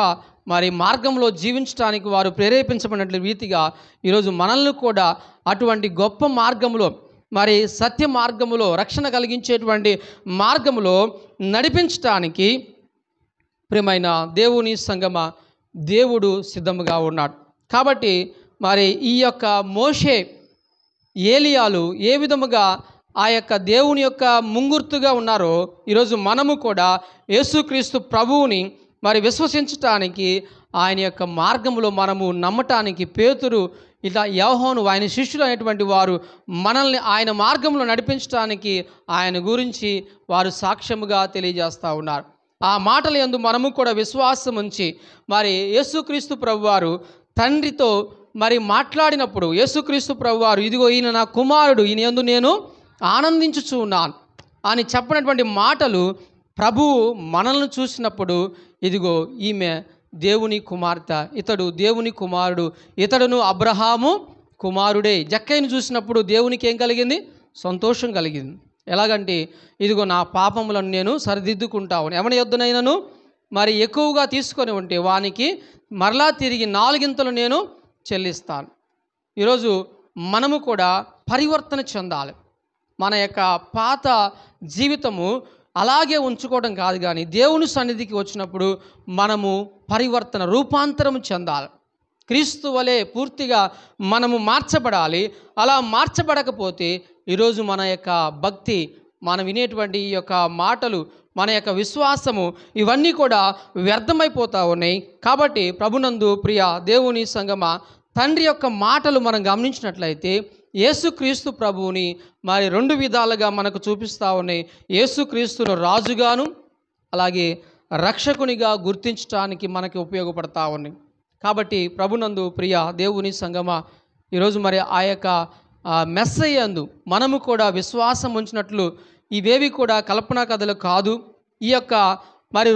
మరి మార్గంలో జీవించడానికి వారు ప్రేరేపించబడినట్లు రీతిగా ఈరోజు మనల్ని కూడా అటువంటి గొప్ప మార్గంలో, మరి సత్య మార్గములో, రక్షణ కలిగించేటువంటి మార్గములో నడిపించటానికి ప్రియమైన దేవుని సంగమ దేవుడు సిద్ధముగా ఉన్నాడు. కాబట్టి మరి ఈ యొక్క మోషే, ఏలియాలు ఏ విధముగా ఆ యొక్క దేవుని యొక్క ముంగుర్తుగా ఉన్నారో ఈరోజు మనము కూడా యేసుక్రీస్తు ప్రభువుని మరి విశ్వసించటానికి, ఆయన యొక్క మార్గంలో మనము నమ్మటానికి పేతురు, ఇలా యోహాను, ఆయన శిష్యులు అనేటువంటి వారు మనల్ని ఆయన మార్గంలో నడిపించడానికి ఆయన గురించి వారు సాక్ష్యముగా తెలియజేస్తూ ఉన్నారు. ఆ మాటల యందు మనము కూడా విశ్వాసం ఉంచి మరి యేసుక్రీస్తు ప్రభువారు తండ్రితో మరి మాట్లాడినప్పుడు, యేసుక్రీస్తు ప్రభువారు ఇదిగో ఈయన నా కుమారుడు, ఈయన యందు నేను ఆనందించుచు ఉన్నాను అని చెప్పినటువంటి మాటలు ప్రభువు మనల్ని చూసినప్పుడు, ఇదిగో ఈమె దేవుని కుమార్తె, ఇతడు దేవుని కుమారుడు, ఇతడును అబ్రహాము కుమారుడే. జక్కయ్యను చూసినప్పుడు దేవునికి ఏం కలిగింది? సంతోషం కలిగింది. ఎలాగంటే ఇదిగో నా పాపములను నేను సరిదిద్దుకుంటాను, ఎవరి యొద్దనైనను మరి ఎక్కువగా తీసుకొని ఉంటే వానికి మరలా తిరిగి 4 నేను చెల్లిస్తాను. ఈరోజు మనము కూడా పరివర్తన చెందాలి. మన యొక్క పాత జీవితము అలాగే ఉంచుకోవడం కాదు, కానీ దేవుని సన్నిధికి వచ్చినప్పుడు మనము పరివర్తన, రూపాంతరం చెందాలి. క్రీస్తు వలె పూర్తిగా మనము మార్చబడాలి. అలా మార్చబడకపోతే ఈరోజు మన యొక్క భక్తి, మనం వినేటువంటి ఈ యొక్క మాటలు, మన యొక్క విశ్వాసము, ఇవన్నీ కూడా వ్యర్థమైపోతూ ఉన్నాయి. కాబట్టి ప్రభునందు ప్రియ దేవుని సంగమ, తండ్రి యొక్క మాటలు మనం గమనించినట్లయితే యేసుక్రీస్తు ప్రభువుని మరి 2 విధాలుగా మనకు చూపిస్తూ ఉన్నాయి. యేసుక్రీస్తును రాజుగాను అలాగే రక్షకునిగా గుర్తించడానికి మనకి ఉపయోగపడతా ఉన్నాయి. కాబట్టి ప్రభునందు ప్రియ దేవుని సంగమ, ఈరోజు మరి ఆ యొక్క మెస్సయ్య యందు మనము కూడా విశ్వాసం ఉంచినట్లు ఇవేవి కూడా కల్పనా కథలు కాదు. ఈ యొక్క మరి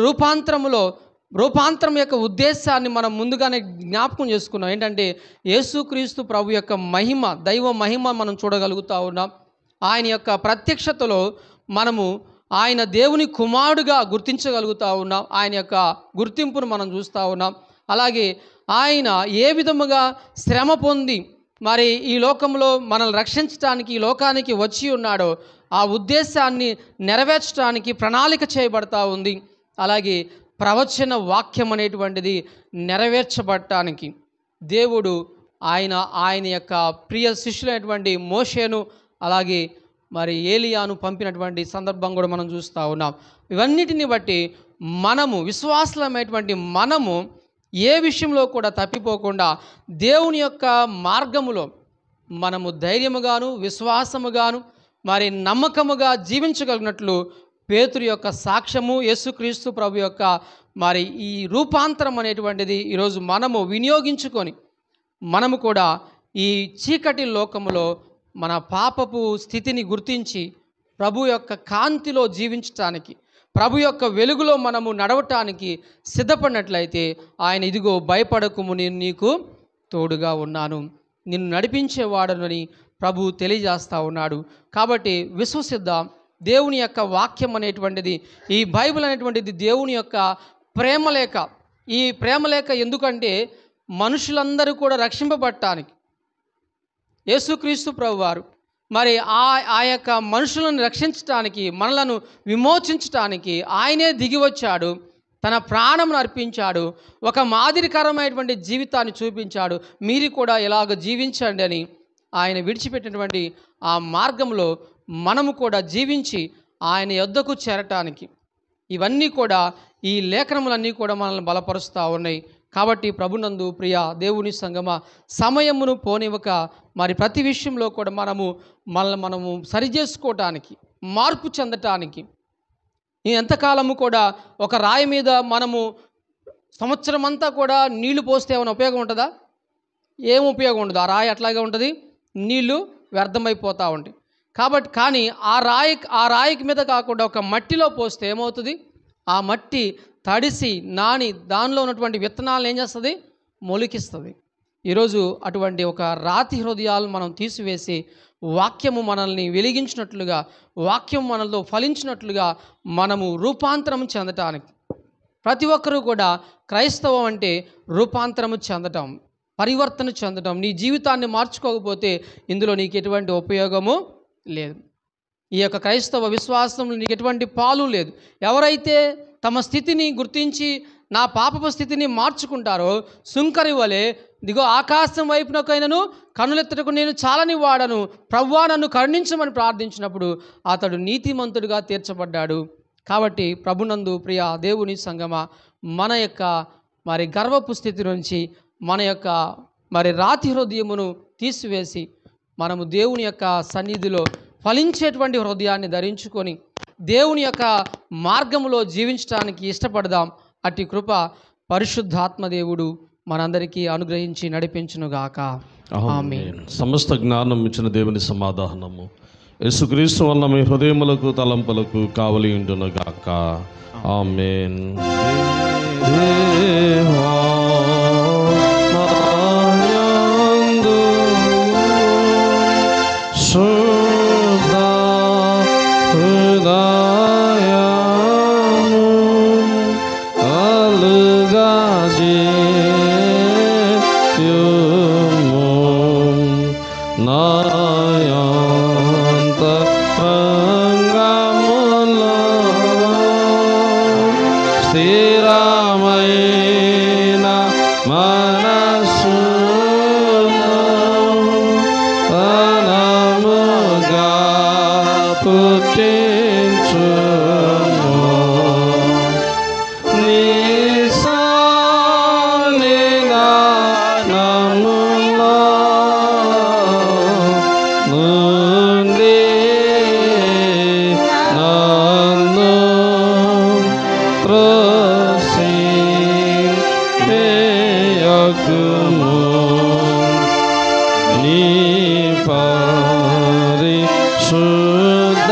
రూపాంతరం యొక్క ఉద్దేశాన్ని మనం ముందుగానే జ్ఞాపకం చేసుకున్నాం. ఏంటంటే యేసుక్రీస్తు ప్రభు యొక్క మహిమ, దైవ మహిమ మనం చూడగలుగుతూ ఉన్నాం. ఆయన యొక్క ప్రత్యక్షతలో మనము ఆయన దేవుని కుమారుడుగా గుర్తించగలుగుతూ ఉన్నాం. ఆయన యొక్క గుర్తింపును మనం చూస్తూ ఉన్నాం. అలాగే ఆయన ఏ విధముగా శ్రమ పొంది మరి ఈ లోకంలో మనల్ని రక్షించడానికి ఈ లోకానికి వచ్చి ఉన్నాడో ఆ ఉద్దేశాన్ని నెరవేర్చడానికి ప్రణాళిక చేయబడతా ఉంది. అలాగే ప్రవచన వాక్యం అనేటువంటిది నెరవేర్చబడటానికి దేవుడు ఆయన యొక్క ప్రియ శిష్యులైనటువంటి మోషేను అలాగే మరి ఏలియాను పంపినటువంటి సందర్భం కూడా మనం చూస్తూ ఉన్నాం. ఇవన్నిటిని బట్టి మనము విశ్వాసులమైనటువంటి మనము ఏ విషయంలో కూడా తప్పిపోకుండా దేవుని యొక్క మార్గములో మనము ధైర్యముగాను విశ్వాసముగాను మరి నమ్మకముగా జీవించగలిగినట్లు పేతురు యొక్క సాక్ష్యము, యేసుక్రీస్తు ప్రభు యొక్క మరి ఈ రూపాంతరం అనేటువంటిది ఈరోజు మనము వినియోగించుకొని మనము కూడా ఈ చీకటి లోకములో మన పాపపు స్థితిని గుర్తించి ప్రభు యొక్క కాంతిలో జీవించటానికి, ప్రభు యొక్క వెలుగులో మనము నడవటానికి సిద్ధపడినట్లయితే ఆయన ఇదిగో భయపడకుము, నేను నీకు తోడుగా ఉన్నాను, నిన్ను నడిపించేవాడనని ప్రభు తెలియజేస్తూ ఉన్నాడు. కాబట్టి విశ్వసిద్దాం. దేవుని యొక్క వాక్యం అనేటువంటిది, ఈ బైబిల్ అనేటువంటిది దేవుని యొక్క ప్రేమలేఖ. ఈ ప్రేమలేఖ ఎందుకంటే మనుషులందరూ కూడా రక్షింపబడటానికి యేసుక్రీస్తు ప్రభువారు మరి ఆ యొక్క మనుషులను రక్షించటానికి, మనలను విమోచించటానికి ఆయనే దిగి వచ్చాడు. తన ప్రాణంను అర్పించాడు, ఒక మాదిరికరమైనటువంటి జీవితాన్ని చూపించాడు. మీరు కూడా ఇలాగ జీవించండి అని ఆయన విడిచిపెట్టినటువంటి ఆ మార్గంలో మనము కూడా జీవించి ఆయన యొద్దకు చేరటానికి ఇవన్నీ కూడా ఈ లేఖనములన్నీ కూడా మనల్ని బలపరుస్తూ ఉన్నాయి. కాబట్టి ప్రభునందు ప్రియ దేవుని సంగమ, సమయమును పోనివ్వక మరి ప్రతి విషయంలో కూడా మనము సరిచేసుకోవటానికి, మార్పు చెందటానికి, ఎంతకాలము కూడా ఒక రాయి మీద మనము సంవత్సరం అంతా కూడా నీళ్లు పోస్తే ఏమైనా ఉపయోగం ఉంటుందా? ఏం ఉపయోగం ఉండదు. ఆ రాయి అట్లాగే ఉంటుంది, నీళ్లు వ్యర్థమైపోతూ ఉంటాయి. కానీ ఆ రాయికి మీద కాకుండా ఒక మట్టిలో పోస్తే ఏమవుతుంది? ఆ మట్టి తడిసి నాని దానిలో ఉన్నటువంటి విత్తనాలను ఏం చేస్తుంది? మొలికిస్తుంది. ఈరోజు అటువంటి ఒక రాతి హృదయాలు మనం తీసివేసి వాక్యము మనల్ని వెలిగించినట్లుగా, వాక్యం మనలో ఫలించినట్లుగా మనము రూపాంతరం చెందటానికి, ప్రతి ఒక్కరూ కూడా క్రైస్తవం అంటే రూపాంతరము చెందటం, పరివర్తన చెందటం. నీ జీవితాన్ని మార్చుకోకపోతే ఇందులో నీకు ఎటువంటి ఉపయోగము లేదు. ఈ యొక్క క్రైస్తవ విశ్వాసంలో నీకు ఎటువంటి పాలు లేదు. ఎవరైతే తమ స్థితిని గుర్తించి నా పాపపు స్థితిని మార్చుకుంటారో, సుంకరి వలె దిగో ఆకాశం వైపునకైనను కన్నులెత్తటకు నేను చాలని వాడను, ప్రభువా నన్ను కరుణించమని ప్రార్థించినప్పుడు అతడు నీతిమంతుడిగా తీర్చబడ్డాడు. కాబట్టి ప్రభునందు ప్రియ దేవుని సంగమ, మన యొక్క మరి గర్వపు స్థితి నుంచి, మన యొక్క మరి రాతి హృదయమును తీసివేసి మనము దేవుని యొక్క సన్నిధిలో ఫలించేటువంటి హృదయాన్ని ధరించుకొని దేవుని యొక్క మార్గములో జీవించడానికి ఇష్టపడదాం. అట్టి కృప పరిశుద్ధాత్మదేవుడు మనందరికీ అనుగ్రహించి నడిపించునుగాక. ఆమేన్. సమస్త జ్ఞానం ఇచ్చిన దేవుని సమాధానము యేసుక్రీస్తు వల్ల మీ హృదయములకు తలంపులకు కావలి ఉండునుగాక. ఆమేన్. పరిశుద్ధ